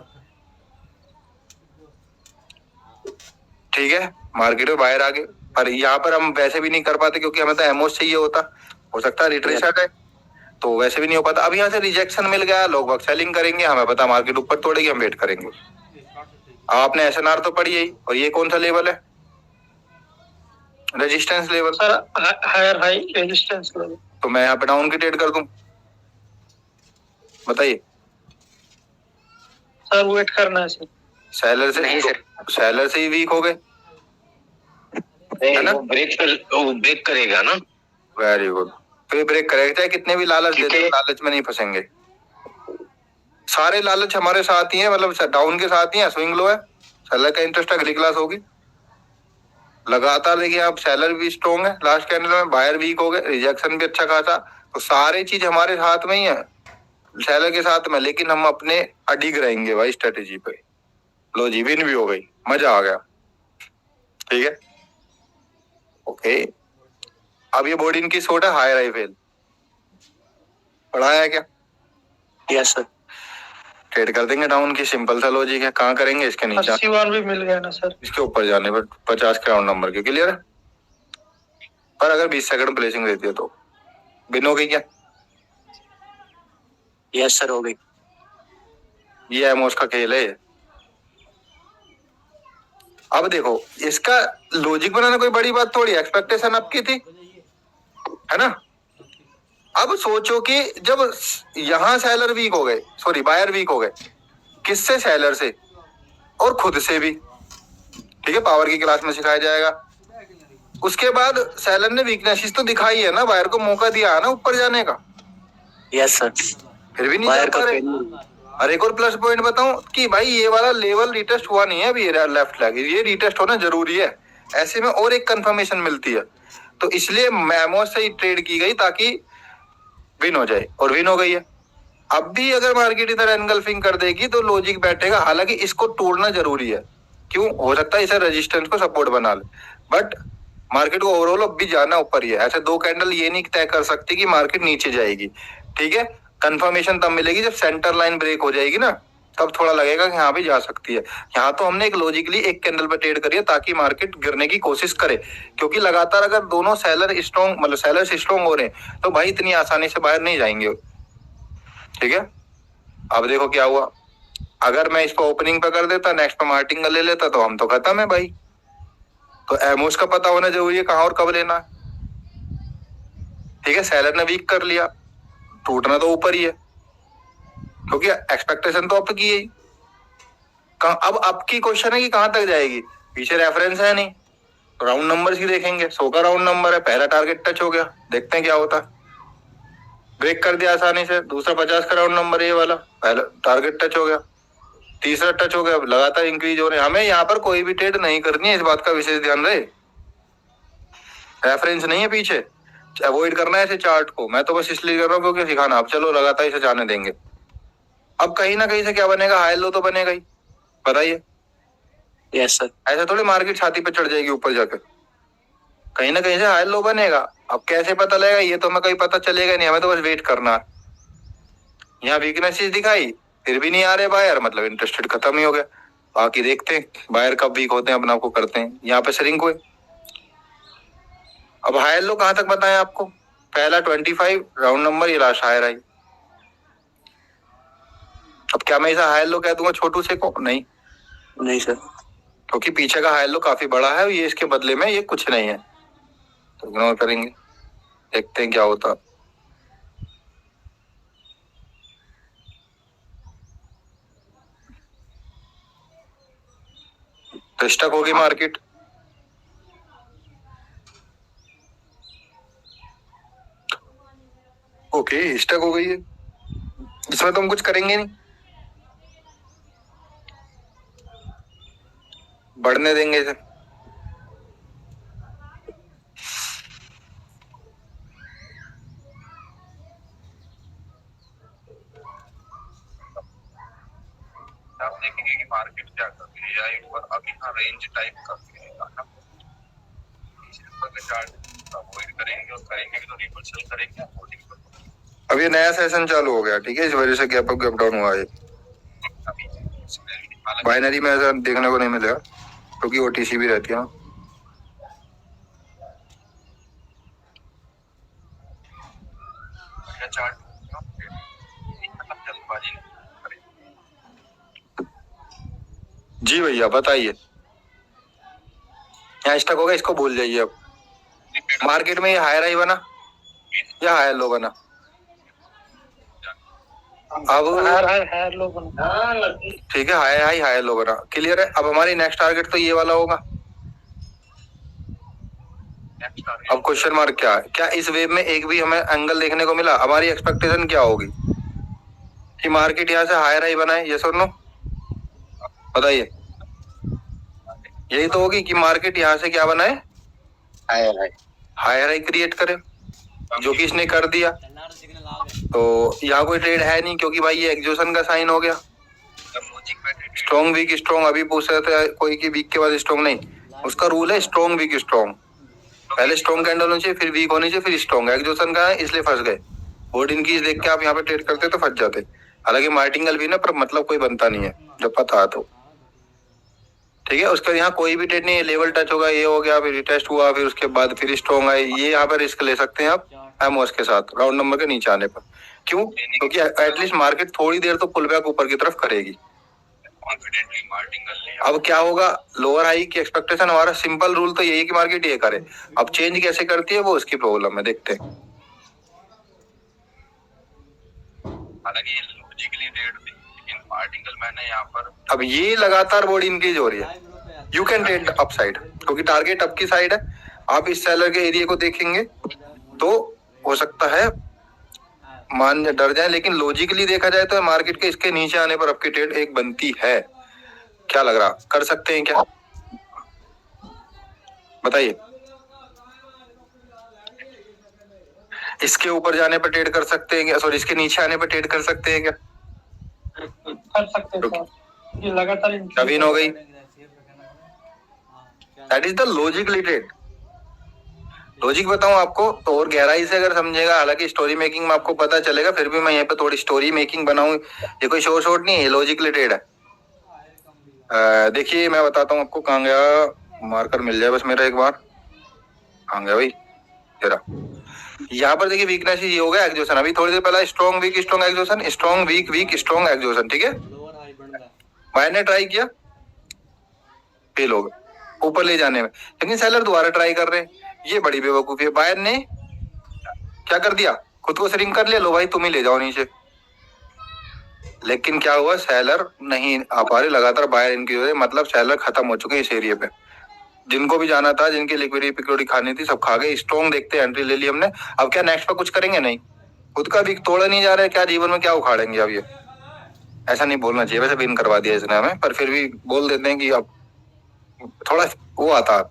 ठीक है। मार्केट में बाहर आगे, पर यहाँ पर हम वैसे भी नहीं कर पाते क्योंकि हमें तो एमओस चाहिए होता, हो सकता है रिट्रेस आ जाए, तो वैसे भी नहीं हो पाता। अब यहाँ से रिजेक्शन मिल गया, लोग वक्त सेलिंग करेंगे, हमें पता मार्केट ऊपर तोड़ेगी, हम वेट करेंगे। आपने एसएनआर तो पढ़ी है, और ये कौन सा लेवल है? Resistance level sir, higher high resistance level. तो मैं यहाँ पे डाउन की ट्रेड कर दूं, बताइए सर वेट करना है सर। सेलर से ही वीक हो गए, है ना? ब्रेक करेगा ना। वेरी गुड, फिर ब्रेक करेगा, चाहे कितने भी लालच देते हैं, लालच में नहीं फंसेंगे। सारे लालच हमारे साथ ही है, मतलब डाउन के साथ ही है। स्विंग लो है, सेलर का इंटरेस्ट अगली क्लास होगी लगातार। देखिए आप सेलर भी स्ट्रॉन्ग है, लास्ट कैंडल में बायर वीक हो गए, रिजेक्शन भी अच्छा खासा, तो सारी चीज हमारे हाथ में ही है, सेलर के साथ में। लेकिन हम अपने अडिग रहेंगे भाई स्ट्रेटेजी पे। लो जी, विन भी हो गई, मजा आ गया, ठीक है, ओके। अब ये बोर्ड इनकी शॉर्ट है, हायर आई फेल पढ़ाया है क्या? Yes sir. ट्रेड कर देंगे डाउन की, सिंपल सा लॉजिक है। कहाँ करेंगे? इसके नीचे 81 भी मिल गया ना सर, इसके ऊपर जाने पर 50 के राउंड नंबर के, क्लियर है। पर अगर 20 सेकंड प्लेसिंग रहती है तो विन हो गई क्या? यस सर, हो गई। ये एमओस का खेल है। अब देखो इसका लॉजिक बनाना कोई बड़ी बात थोड़ी, एक्सपेक्टेशन आपकी थी, है ना। अब सोचो कि जब यहां सेलर वीक हो गए, सॉरी बायर वीक हो गए, किससे? सेलर से और खुद से भी, ठीक है, पावर की क्लास में सिखाया जाएगा। उसके बाद सेलर ने वीकनेसेस तो दिखाई है ना, बायर को मौका दिया है ना ऊपर जाने का। Yes sir. फिर भी नहीं जा पा रहे। और एक और प्लस पॉइंट बताऊं कि भाई ये वाला लेवल रिटेस्ट हुआ नहीं है अभी, लेफ्ट लेग ये रिटेस्ट होना जरूरी है, ऐसे में और एक कंफर्मेशन मिलती है। तो इसलिए एमओस से ही ट्रेड की गई ताकि विन हो जाए, और विन हो गई है। अब भी अगर मार्केट इधर एनगल्फिंग कर देगी तो लॉजिक बैठेगा, हालांकि इसको तोड़ना जरूरी है। क्यों? हो सकता है इसे रेजिस्टेंस को सपोर्ट बना ले, बट मार्केट को ओवरऑल अब भी जाना ऊपर ही है। ऐसे 2 कैंडल ये नहीं तय कर सकती कि मार्केट नीचे जाएगी। ठीक है, कंफर्मेशन तब मिलेगी जब सेंटर लाइन ब्रेक हो जाएगी ना, तब थोड़ा लगेगा कि हाँ भी जा सकती है। यहाँ तो हमने एक लॉजिकली एक कैंडल पर ट्रेड करी है ताकि मार्केट गिरने की कोशिश करे, क्योंकि लगातार अगर दोनों सेलर स्ट्रॉन्ग मतलब सेलर्स स्ट्रॉन्ग हो रहे हैं तो भाई इतनी आसानी से बाहर नहीं जाएंगे। ठीक है, अब देखो क्या हुआ, अगर मैं इसको ओपनिंग पे कर देता, नेक्स्ट पे मार्टिंगल ले लेता तो हम तो खत्म है भाई। तो एमओस का पता होना जरूरी है कहाँ और कब लेना है। ठीक है, सेलर ने वीक कर लिया, टूटना तो ऊपर ही है क्योंकि एक्सपेक्टेशन तो अप की है। अब आपकी क्वेश्चन है कि कहां तक जाएगी, पीछे रेफरेंस है नहीं तो राउंड नंबर्स ही देखेंगे। 100 का राउंड नंबर है, पहला टारगेट टच हो गया, देखते हैं क्या होता है। ब्रेक कर दिया आसानी से, दूसरा 50 का राउंड नंबर ये वाला, पहला टारगेट टच हो गया, तीसरा टच हो गया, लगातार इंक्रीज हो रहे हैं। हमें यहाँ पर कोई भी ट्रेड नहीं करनी है, इस बात का विशेष ध्यान रहे। रेफरेंस नहीं है पीछे, अवॉइड करना है ऐसे चार्ट को। मैं तो बस इसलिए कर रहा हूँ क्योंकि सिखाना, अब चलो लगातार इसे जाने देंगे। अब कहीं ना कहीं से क्या बनेगा, हाई लो तो बनेगा ही, बताइए। Yes sir. ऐसे थोड़ी मार्केट छाती पे चढ़ जाएगी ऊपर जाकर, कहीं ना कहीं से हाई लो बनेगा। अब कैसे पता लगेगा ये तो हमें कहीं पता चलेगा नहीं, हमें तो बस वेट करना है। यहाँ वीकनेसेस दिखाई, फिर भी नहीं आ रहे बायर, मतलब इंटरेस्टेड खत्म ही हो गया। बाकी देखते हैं बायर कब वीक होते हैं, अपना आपको करते हैं। यहाँ पे श्रिंक हुए। अब हायर लो कहां तक बताएं आपको, पहला 25 राउंड नंबर, ये लास्ट हायर आई। अब क्या मैं इसे हायर लो कह दूंगा छोटू से को, नहीं सर, क्योंकि पीछे का हायर लो काफी बड़ा है, ये इसके बदले में ये कुछ नहीं है, तो इग्नोर करेंगे, देखते हैं क्या होता। तो स्टक होगी मार्केट। ओके, स्टक हो गई है, इसमें तो हम कुछ करेंगे नहीं, बढ़ने देंगे इसे। आप देखेंगे कि मार्केट क्या कर रही है, या ऊपर अभी हाँ रेंज टाइप का अवॉइड करेंगे और करेंगे तो रिवर्सल करेंगे। अब ये नया सेशन चालू हो गया, ठीक है, इस वजह से गैप अप गैप डाउन हुआ है। बाइनरी में ऐसा देखने को नहीं मिलेगा क्योंकि ओटीसी भी रहती है ना। जी भैया बताइए, यहाँ स्टक होगा, इसको भूल जाइए। अब मार्केट में ये हायर हाई बना या हायर लो बना, अब हायर लो बना, ठीक है, हायर हाई हायर लो बना, क्लियर है। अब हमारी नेक्स्ट टारगेट तो ये वाला होगा। अब क्वेश्चन मार्क क्या है, क्या इस वेव में एक भी हमें एंगल देखने को मिला? हमारी एक्सपेक्टेशन क्या होगी कि मार्केट यहाँ से हायर हाई बनाए, यस और नो, बताइए। यही तो होगी कि मार्केट यहाँ से क्या बनाए, हायर हाई क्रिएट करे, जो कि इसने कर दिया। तो यहाँ कोई ट्रेड है नहीं क्योंकि भाई ये एग्जॉशन का साइन हो गया। स्ट्रॉन्ग वीक स्ट्रॉन्ग, अभी पूछ रहे थे कोई की वीक के बाद स्ट्रॉन्ग नहीं, उसका रूल है स्ट्रॉन्ग वीक स्ट्रॉन्ग, पहले स्ट्रॉन्ग कैंडल होनी चाहिए, फिर वीक होनी चाहिए, फिर स्ट्रॉन्ग। एग्जॉशन का है इसलिए फंस गए। बोर्ड इनकीज देख के आप यहाँ पे ट्रेड करते तो फंस जाते। हालांकि मार्टिंगल भी ना, पर मतलब कोई बनता नहीं है जब पता है तो, ठीक है। उसका यहाँ कोई भी ट्रेड नहीं है, लेवल टच होगा, ये हो गया, फिर रिटेस्ट हुआ, फिर उसके बाद फिर स्ट्रॉन्ग आए, ये यहाँ पर रिस्क ले सकते हैं आप एमओएस के साथ राउंड नंबर के नीचे आने पर। क्यों? क्योंकि एटलीस्ट मार्केट थोड़ी देर तो पुल बैक ऊपर की तरफ करेगी। अब क्या होगा, लोअर हाई की एक्सपेक्टेशन, हमारा सिंपल रूल तो यही है कि मार्केट ये करे। अब चेंज कैसे करती है वो उसकी प्रॉब्लम है, देखते हैं। हालांकि ये लॉजिकली रेट थी, लेकिन आर्टिकल मैंने यहाँ पर अब ये लगातार बॉडी इंक्रीज हो रही है, you can trade up side क्योंकि टारगेट अप की साइड है। आप इस सेलर के एरिया को देखेंगे तो हो सकता है मान डर जाए, लेकिन लॉजिकली देखा जाए तो मार्केट के इसके नीचे आने पर आपकी ट्रेड एक बनती है। क्या लग रहा, कर सकते हैं क्या, बताइए। इसके ऊपर जाने पर ट्रेड कर सकते हैं क्या, सॉरी इसके नीचे आने पर ट्रेड कर सकते हैं क्या? कर सकते हैं सर, ये लगातार नवीन हो गई, that is the logically trade. Logic बताऊं आपको तो और गहराई से अगर समझेगा, हालांकि स्टोरी मेकिंग में आपको पता चलेगा, फिर भी मैं यहाँ पे थोड़ी स्टोरी मेकिंग बनाऊं। ये कोई शोर शॉर्ट नहीं है, लॉजिक रिलेटेड है। देखिए मैं बताता हूँ आपको, कहाँ गया मार्कर, मिल जाए बस मेरा एक बार, कहाँ गया भाई जरा। यहाँ पर देखिए वीकनेस ये हो गया एग्जॉशन, अभी थोड़ी देर पहले strong weak strong exhaustion, strong weak weak strong exhaustion, ठीक है। लोअर हाई बन रहा है। बायर ने ट्राई किया, फेल हो गया ऊपर ले जाने में, लेकिन सेलर दोबारा ट्राई कर रहे हैं। ये बड़ी बेवकूफी है। बायर ने क्या कर दिया, खुद को श्रिंक कर लिया, लो भाई तुम ही ले जाओ नीचे। लेकिन क्या हुआ, सेलर नहीं आ पा रहे, लगातार बायर इनकी वजह, मतलब सेलर खत्म हो चुके हैं इस एरिया पे। जिनको भी जाना था, जिनकी लिक्विडिटी खानी थी, सब खा गए। स्ट्रॉन्ग देखते हैं, एंट्री ले ली हमने। अब क्या नेक्स्ट पे कुछ करेंगे, नहीं, खुद का भी तोड़ा नहीं जा रहा है, क्या जीवन में क्या उखाड़ेंगे अब ये। ऐसा नहीं बोलना चाहिए, वैसे विन करवा दिया इसने हमें, पर फिर भी बोल देते हैं कि अब थोड़ा वो आता,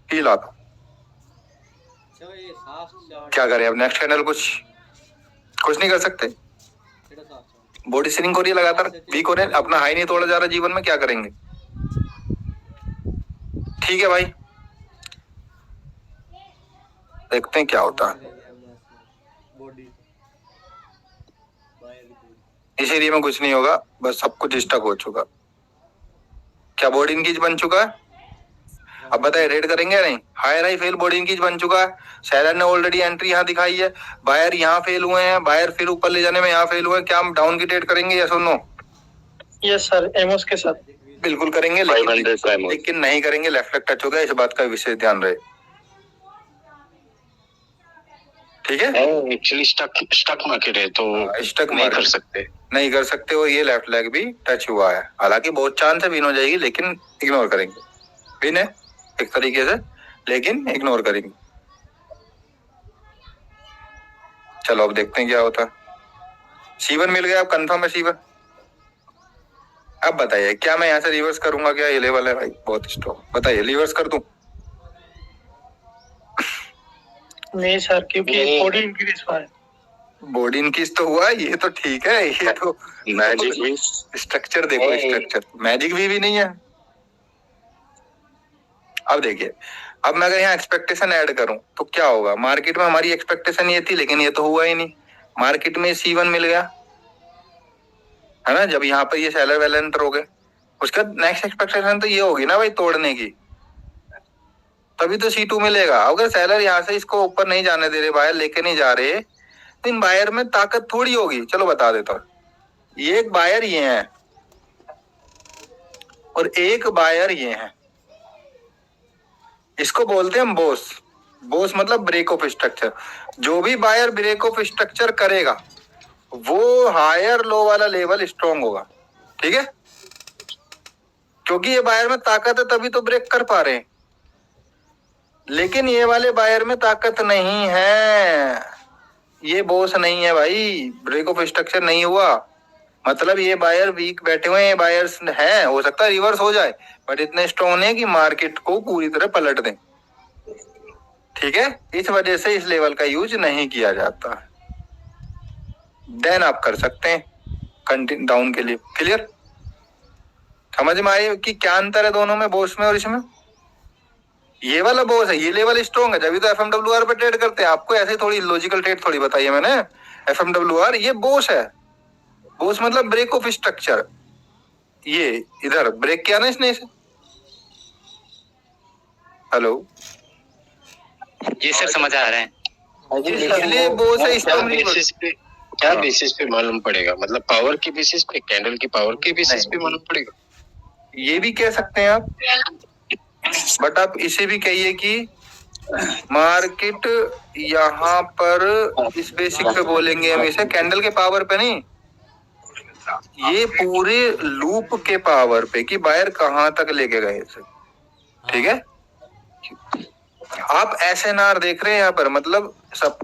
फील आता। चलो ये साफ चार्ट क्या करें अब, नेक्स्ट कैंडल कुछ नहीं कर सकते। थोड़ा साफ चार्ट। बॉडी स्विंग हो रही है लगातार, वीक हो रहे हैं, अपना हाई नहीं तोड़ा जा रहा जीवन में, क्या करेंगे। ठीक है भाई, देखते हैं क्या होता है। बॉडी इस एरिया में कुछ नहीं होगा, बस सब कुछ स्टक हो चुका। क्या बॉडी इंगेज बन चुका है, अब बताइए रेड करेंगे या नहीं। Higher high fail, body engage बन चुका है। सेलर ने ऑलरेडी एंट्री यहाँ दिखाई है, बायर यहाँ फेल हुए हैं, बायर फिर ऊपर ले जाने में यहाँ फेल हुए हैं। क्या हम डाउन की ट्रेड करेंगे या सुनो। यस सर, एमोस के साथ बिल्कुल करेंगे, लेकिन नहीं करेंगे, लेफ्ट लेग टच हो गया, इस बात का विशेष ध्यान रहे, ठीक है। एक्चुअली स्टक मार्केट है तो स्टक नहीं कर सकते, नहीं कर सकते हो। ये लेफ्ट लेग भी टच हुआ है, हालांकि बहुत चांस है विन हो जाएगी, लेकिन इग्नोर करेंगे। विन है एक तरीके से, लेकिन इग्नोर करेंगे। चलो अब देखते हैं क्या होता है। C1 मिल गया, अब कंफर्म है C1। अब बताइए क्या मैं यहाँ से रिवर्स करूंगा, क्या ये लेवल है भाई बहुत स्ट्रॉन्ग, बताइए रिवर्स कर दूं। नहीं सर, क्योंकि बॉडी इंक्रीज हुआ है। बॉडी इंक्रीज तो हुआ, ये तो ठीक है, ये तो मैजिक स्ट्रक्चर देखो, स्ट्रक्चर मैजिक भी नहीं है। अब देखिए, अब मैं अगर यहाँ एक्सपेक्टेशन ऐड करूं तो क्या होगा, मार्केट में हमारी एक्सपेक्टेशन ये थी, लेकिन ये तो हुआ ही नहीं। मार्केट में C1 मिल गया है ना, जब यहाँ पर ये सेलर वेलर एंटर हो गए, उसका नेक्स्ट एक्सपेक्टेशन तो ये होगी ना भाई तोड़ने की, तभी तो C2 मिलेगा। अगर सेलर यहाँ से इसको ऊपर नहीं जाने दे रहे, बायर लेके नहीं जा रहे, तो इन बायर में ताकत थोड़ी होगी। चलो बता देता हूँ, ये एक बायर ये है और एक बायर ये है, इसको बोलते हैं हम बोस। बोस मतलब ब्रेक ऑफ स्ट्रक्चर। जो भी बायर ब्रेक ऑफ स्ट्रक्चर करेगा वो हायर लो वाला लेवल स्ट्रॉन्ग होगा, ठीक है, क्योंकि ये बायर में ताकत है तभी तो ब्रेक कर पा रहे हैं। लेकिन ये वाले बायर में ताकत नहीं है, ये बोस नहीं है भाई, ब्रेक ऑफ स्ट्रक्चर नहीं हुआ, मतलब ये बायर वीक बैठे हुए हैं, बायर्स हैं, हो सकता है रिवर्स हो जाए, बट इतने स्ट्रॉन्ग है कि मार्केट को पूरी तरह पलट दें, ठीक है। इस वजह से इस लेवल का यूज नहीं किया जाता। देन आप कर सकते हैं कंटिन्यू डाउन के लिए। क्लियर, समझ में आए कि क्या अंतर है दोनों में, बोस में और इसमें। ये वाला बोस है, ये लेवल स्ट्रॉन्ग है, जब तो FMWR पे ट्रेड करते हैं। आपको ऐसे थोड़ी लॉजिकल ट्रेड थोड़ी बताई है मैंने। FMWR ये बोस है, बोस मतलब ब्रेक ऑफ स्ट्रक्चर। ये इधर ब्रेक किया ना इसने इसे। हेलो जी सर, समझ आ रहे हैं। इसलिए बोस है, क्या बेसिस पे मालूम पड़ेगा, मतलब पावर के बेसिस पे, कैंडल की पावर के बेसिस पे मालूम पड़ेगा। ये भी कह सकते हैं आप, बट आप इसे भी कहिए कि मार्केट यहाँ पर इस बेसिक पे बोलेंगे हम इसे, कैंडल के पावर पे नहीं, ये पूरे लूप के पावर पे कि बायर कहाँ तक लेके गए इसे, ठीक है। आप SNR देख रहे हैं यहाँ पर, मतलब सब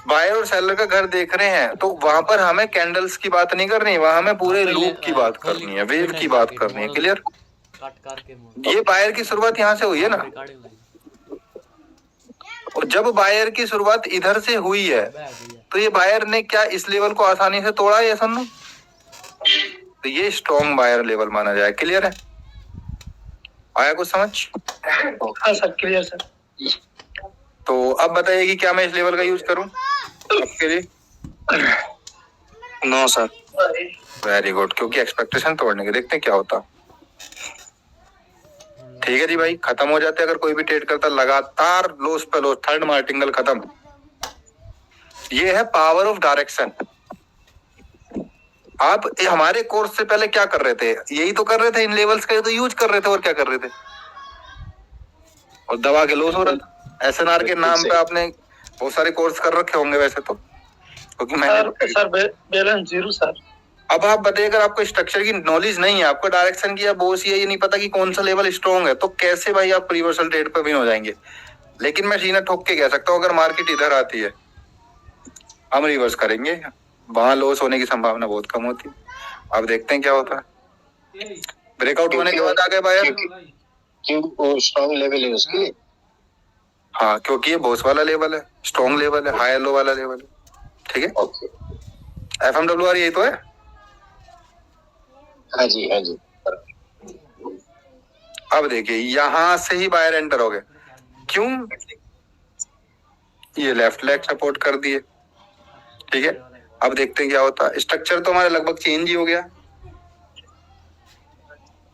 बायर और सेलर का घर देख रहे हैं, तो वहां पर हमें कैंडल्स की बात नहीं करनी, वहां हमें पूरे लूप की बात करनी है, वेव की बात करनी है। क्लियर, ये बायर की शुरुआत यहाँ से हुई है ना, और जब बायर की शुरुआत इधर से हुई है तो ये बायर ने क्या इस लेवल को आसानी से तोड़ा है, सुनो, तो ये स्ट्रॉन्ग बायर लेवल माना जाए। क्लियर है, आया कुछ समझ। हाँ सर, क्लियर सर। तो अब बताइए कि क्या मैं इस लेवल का यूज करूं आपके लिए? No sir. वेरी गुड, क्योंकि एक्सपेक्टेशन तोड़ने के, देखते हैं क्या होता। ठीक है जी भाई, खत्म हो जाते। अगर कोई भी ट्रेड करता लगातार लोस पे लोस, थर्ड मार्टिंगल खत्म। ये है पावर ऑफ डायरेक्शन। आप हमारे कोर्स से पहले क्या कर रहे थे? यही तो कर रहे थे, इन लेवल्स का तो यूज कर रहे थे, और क्या कर रहे थे? और दबा के लॉस हो रहा था। एसएनआर के नाम पे आपने बहुत सारे कोर्स कर रखे होंगे वैसे तो, क्योंकि मैंने सर बैलेंस जीरो सर। अब आप बताइए, अगर आपको स्ट्रक्चर की नॉलेज नहीं है, आपको डायरेक्शन की या बोस ये नहीं पता कि कौन सा लेवल स्ट्रॉन्ग है, तो कैसे भाई आप रिवर्सल ट्रेड पे विन हो जाएंगे? लेकिन मैं सीना ठोक के कह सकता हूँ, अगर मार्केट इधर आती है हम रिवर्स करेंगे, वहां लॉस होने की संभावना बहुत कम होती है। अब देखते हैं क्या होता है। ब्रेकआउट होने के बाद आगे बायर, क्योंकि स्ट्रॉन्ग लेवल है उसके लिए। हाँ, क्योंकि ये बॉस वाला लेवल है, स्ट्रॉन्ग लेवल है, हाई लो वाला लेवल है। ठीक है, FMWR यही तो है। हाँ जी, हाँ जी। अब देखिए, यहां से ही बायर एंटर हो गए। क्यों? ये लेफ्ट लेग सपोर्ट कर दिए। ठीक है, अब देखते हैं क्या होता है। स्ट्रक्चर तो हमारा लगभग चेंज ही हो गया,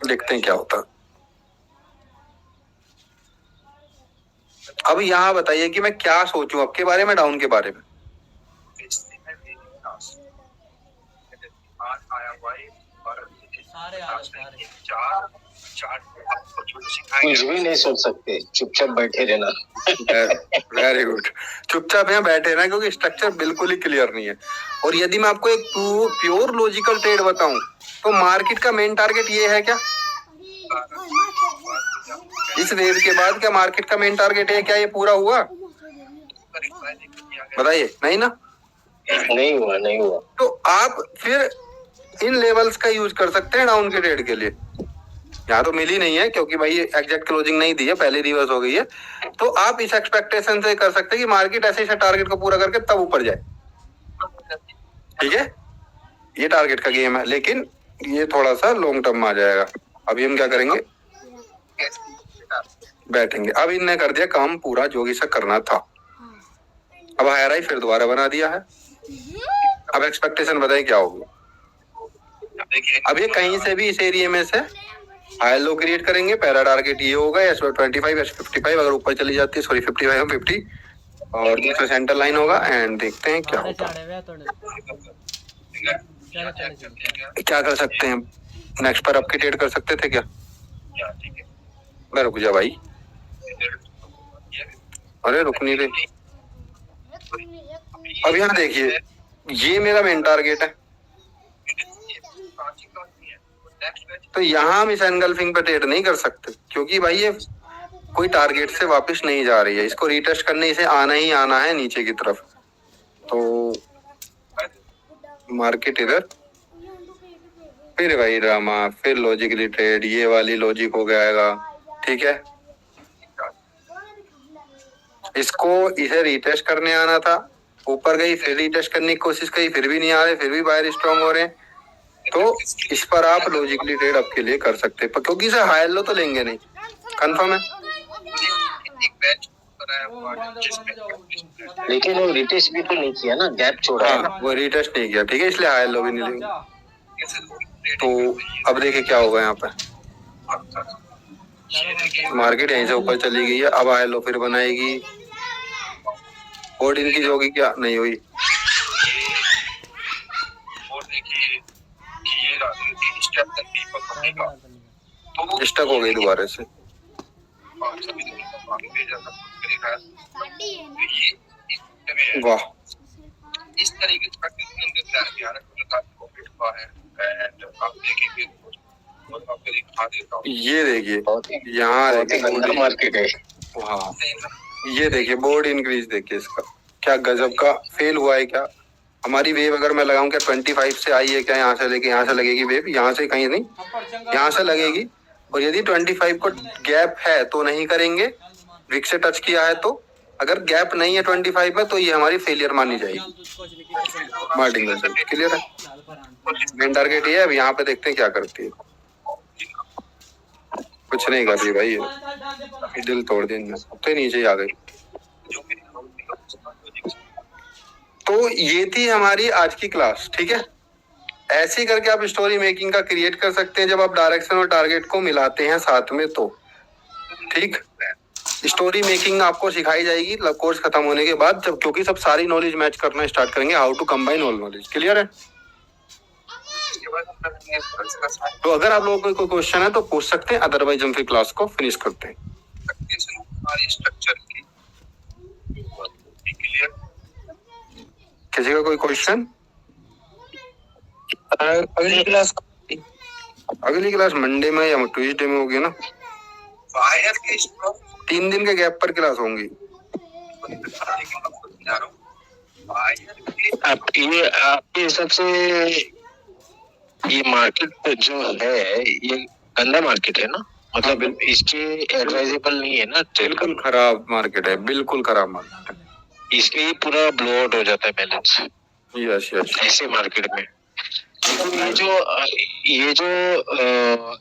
देखते हैं क्या होता। अब यहाँ बताइए कि मैं क्या सोचूं आपके बारे में, डाउन के बारे में। कुछ भी नहीं सोच सकते, चुपचाप बैठे रहना। वेरी गुड, चुपचाप यहाँ बैठे रहना, क्योंकि स्ट्रक्चर बिल्कुल ही क्लियर नहीं है। और यदि मैं आपको एक प्योर लॉजिकल ट्रेड बताऊं, तो मार्केट का मेन टारगेट ये है क्या? इस वेव के बाद क्या मार्केट का मेन टारगेट है? क्या ये पूरा हुआ? बताइए, नहीं ना? नहीं हुआ। तो आप फिर इन लेवल्स का यूज कर सकते हैं डाउन के ट्रेड के लिए। यहाँ तो मिली नहीं है, क्योंकि भाई एग्जैक्ट क्लोजिंग नहीं दी है, पहले रिवर्स हो गई है। तो आप इस एक्सपेक्टेशन से कर सकते हैं कि मार्केट ऐसे ही टारगेट को पूरा करके तब ऊपर जाए। ठीक है, ये टारगेट का गेम है, लेकिन ये थोड़ा सा लॉन्ग टर्म में आ जाएगा। अभी हम क्या करेंगे, बैठेंगे। अब इनने कर दिया काम पूरा जो कि करना था। अब हायर हाई फिर दोबारा बना दिया है। अब एक्सपेक्टेशन बताइए क्या होगी। अब ये कहीं से भी इस एरिया में से हाई लो क्रिएट करेंगे। पहला टारगेट ये होगा S25 S55, अगर ऊपर चली जाती है, सॉरी 55 50, और दूसरा सेंटर लाइन होगा। एंड देखते हैं क्या होता है। क्या कर सकते हैं, नेक्स्ट पर आपकी ट्रेड कर सकते थे क्या? रुक जा भाई, अरे रुक नहीं रही। अब यहाँ देखिए, ये मेरा मेन टारगेट है, तो यहाँ हम इस एनगल्फिंग पे ट्रेड नहीं कर सकते, क्योंकि भाई ये कोई टारगेट से वापस नहीं जा रही है। इसको रीटेस्ट करने इसे आना ही आना है नीचे की तरफ। तो मार्केट इधर फिर वही ड्रामा, फिर लॉजिकली ट्रेड, ये वाली लॉजिक हो जाएगा। ठीक है, इसको इसे रीटेस्ट करने आना था, ऊपर गई, फिर रीटेस्ट करने की कोशिश की, फिर भी नहीं आ रहे, फिर भी बायर स्ट्रॉन्ग हो रहे हैं। तो इस पर आप लॉजिकली ट्रेड आपके लिए कर सकते हैं, क्योंकि इसे हाई लो तो लेंगे नहीं, कंफर्म है। लेकिन वो रिटेस्ट भी तो नहीं किया ना, गैप छोड़ा है। हाँ, वो रिटेस्ट नहीं किया, ठीक है, इसलिए हाई लो भी नहीं लेंगे। तो अब देखिए क्या होगा यहाँ पर। मार्केट यहीं से ऊपर चली गई है, अब हाई लो फिर बनाएगी, और इनकी जो होगी क्या नहीं हुई। स्टक हो गई दोबारा से। वाह, इस तरीके ये देखिए, यहाँ मार्केट है। हाँ, ये देखिए बोर्ड इंक्रीज, देखिए इसका क्या गजब का फेल हुआ है। क्या हमारी वेव अगर मैं लगाऊं, क्या 25 से आई है क्या? यहाँ से लेके यहाँ से लगेगी वेव, यहाँ से कहीं नहीं, यहाँ से लगेगी। और यदि 25 को गैप है तो नहीं करेंगे, विक से टच किया है तो। अगर गैप नहीं है 25 में, तो ये हमारी फेलियर मानी जाएगी। मार्टिंगल क्लियर है, मेन टारगेट ये है। अब यहाँ पे देखते हैं क्या करती है। कुछ नहीं कर रही भाई, ये दिल तोड़ दिया, तो नीचे ही आ गई। तो ये थी हमारी आज की क्लास, ठीक है। ऐसे ही करके आप स्टोरी मेकिंग का क्रिएट कर सकते हैं जब आप डायरेक्शन और टारगेट को मिलाते हैं साथ में, तो ठीक। स्टोरी मेकिंग आपको सिखाई जाएगी कोर्स खत्म होने के बाद, जब क्योंकि सब सारी नॉलेज मैच करना स्टार्ट करेंगे, how to combine all knowledge. Clear है? तो अगर आप लोगों को कोई क्वेश्चन है तो पूछ सकते हैं, अदरवाइज हम फिर क्लास को फिनिश करते हैं। किसी का कोई क्वेश्चन? अगली क्लास मंडे में या ट्यूसडे में होगी ना, 3 दिन के गैप पर क्लास होंगी। आपके हिसाब से ये मार्केट जो है ये गंदा मार्केट है ना, मतलब इसके एडवाइजेबल नहीं है ना? बिल्कुल खराब मार्केट है, बिल्कुल खराब मार्केट है, इसलिए पूरा ब्लो आउट हो जाता है बैलेंस। Yes yes. ऐसे मार्केट में ये जो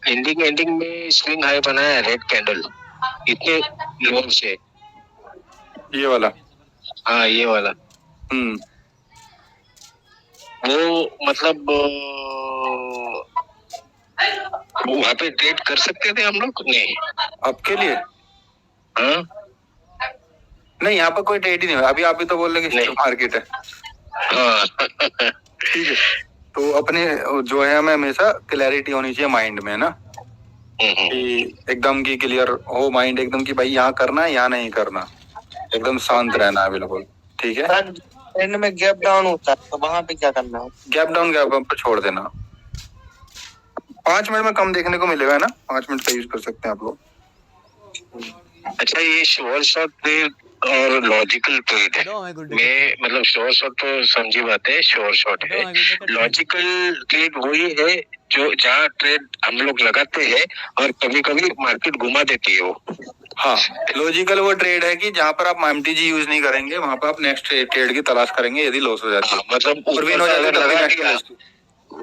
एंडिंग में स्विंग हाई बना है रेड कैंडल इतने लोग से, ये वाला, हाँ ये वाला, वो मतलब वहाँ पे ट्रेड कर सकते थे हम लोग? नहीं आपके लिए हाँ नहीं, यहाँ पर कोई ट्रेड ही नहीं है अभी। आप ही तो बोल रहे कि मार्केट है। हाँ ठीक है, तो अपने जो है हमें हमेशा क्लैरिटी होनी चाहिए माइंड में ना, कि एकदम की क्लियर हो माइंड एकदम कि भाई यहाँ करना है यहाँ नहीं करना, एकदम शांत रहना है बिल्कुल। ठीक है, एंड में गैप डाउन होता है तो वहाँ पे क्या करना है? गैप डाउन गैप पर छोड़ देना। 5 मिनट में कम देखने को मिलेगा ना, 5 मिनट का यूज कर सकते हैं आप लोग। अच्छा, ये श्योर शॉट ट्रेड और लॉजिकल ट्रेड है में, मतलब श्योर शॉट तो समझी बात है, श्योर शॉट है। लॉजिकल ट्रेड वही है जो जहाँ ट्रेड हम लोग लगाते हैं और कभी कभी मार्केट घुमा देती है वो। हाँ, लॉजिकल वो ट्रेड है कि जहाँ पर आप एमटीजी यूज नहीं करेंगे, वहाँ पर आप नेक्स्ट ट्रेड की तलाश करेंगे यदि लॉस हो जाती है, मतलब और विन हो जाती है तब भी नेक्स्ट ट्रेड।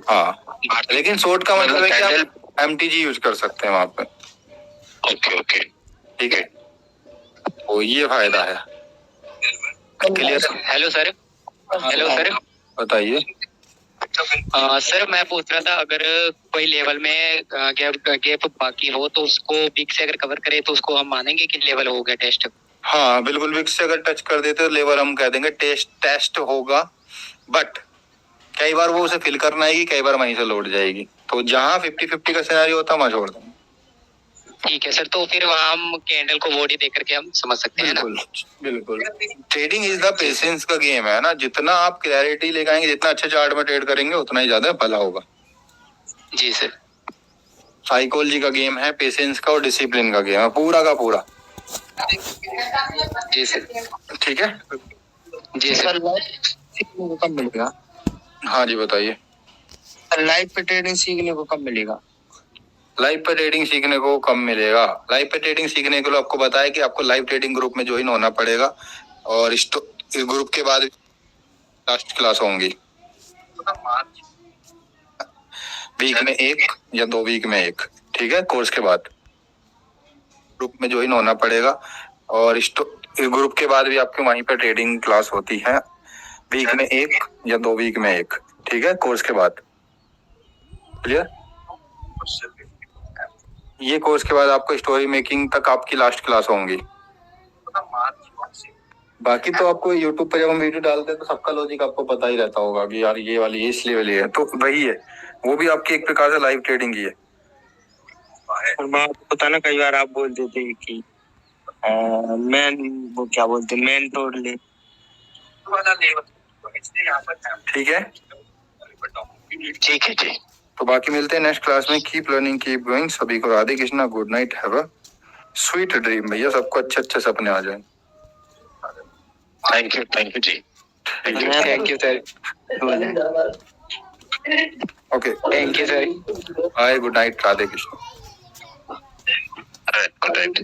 हाँ, लेकिन शॉर्ट का मतलब है कि आप एमटीजी यूज कर सकते हैं वहाँ पे। ओके ओके, ठीक है, तो ये फायदा है। Clear? Hello sir, hello sir, बताइए। सर मैं पूछ रहा था, अगर कोई लेवल में गैप बाकी हो तो उसको बिग से अगर कवर करे तो उसको हम मानेंगे कि लेवल हो गया टेस्ट? हाँ बिल्कुल, विक्स से अगर टच कर देते तो लेवल हम कह देंगे टेस्ट होगा, बट कई बार वो उसे फिल करना है, कई बार वहीं से लौट जाएगी, तो जहाँ 50-50 का सिनेरियो होता है वहाँ छोड़ देंगे। ठीक है सर, तो फिर वहाँ हम कैंडल को बॉडी देख करके हम समझ सकते हैं ना? बिल्कुल। ट्रेडिंग इज द पेशेंस का गेम है ना, जितना आप क्लैरिटी लेकर आएंगे, जितना अच्छे चार्ट में ट्रेड करेंगे उतना ही ज्यादा भला होगा। जी सर। साइकोलॉजी का गेम है, पेशेंस का और डिसिप्लिन का गेम है, पूरा का पूरा। जी सर। ठीक है जी सर। कब मिलेगा? हाँ जी बताइए। लाइव पे ट्रेडिंग सीखने को कब मिलेगा? लाइव पे ट्रेडिंग सीखने को कब मिलेगा? लाइव पे ट्रेडिंग सीखने के लिए आपको बताया कि आपको लाइव ट्रेडिंग ग्रुप में ज्वाइन होना पड़ेगा, और इस ग्रुप के बाद लास्ट क्लास होंगी वीक में 1 या 2 वीक में 1। ठीक है, कोर्स के बाद ग्रुप में ज्वाइन होना पड़ेगा, और इस ग्रुप के बाद भी आपकी वहीं पर ट्रेडिंग क्लास होती है, वीक में 1 या 2 वीक में 1। ठीक है, कोर्स के बाद। क्लियर? ये कोर्स के बाद आपको स्टोरी मेकिंग तक आपकी लास्ट क्लास होंगी। बाकी तो आपको यूट्यूब पर जब हम वीडियो डालते हैं तो सबका लॉजिक आपको पता ही रहता होगा कि यार ये वाली इस लेवल है, तो वही है, वो भी आपकी एक प्रकार से लाइव ट्रेडिंग ही है। पता ना, कई बार आप बोल देते हैं कि मैन, वो क्या बोलते हैं, मैन तोड़ ले। ठीक है, ठीक है जी। तो बाकी मिलते हैं नेक्स्ट क्लास में। Keep learning keep going. सभी को Radhe Krishna, good night, have a sweet dream. भैया सबको अच्छे अच्छे सपने आ जाए। थैंक यू जी। Thank you sir. Okay, thank you sir. Bye, good night, Radhe Krishna. Good night.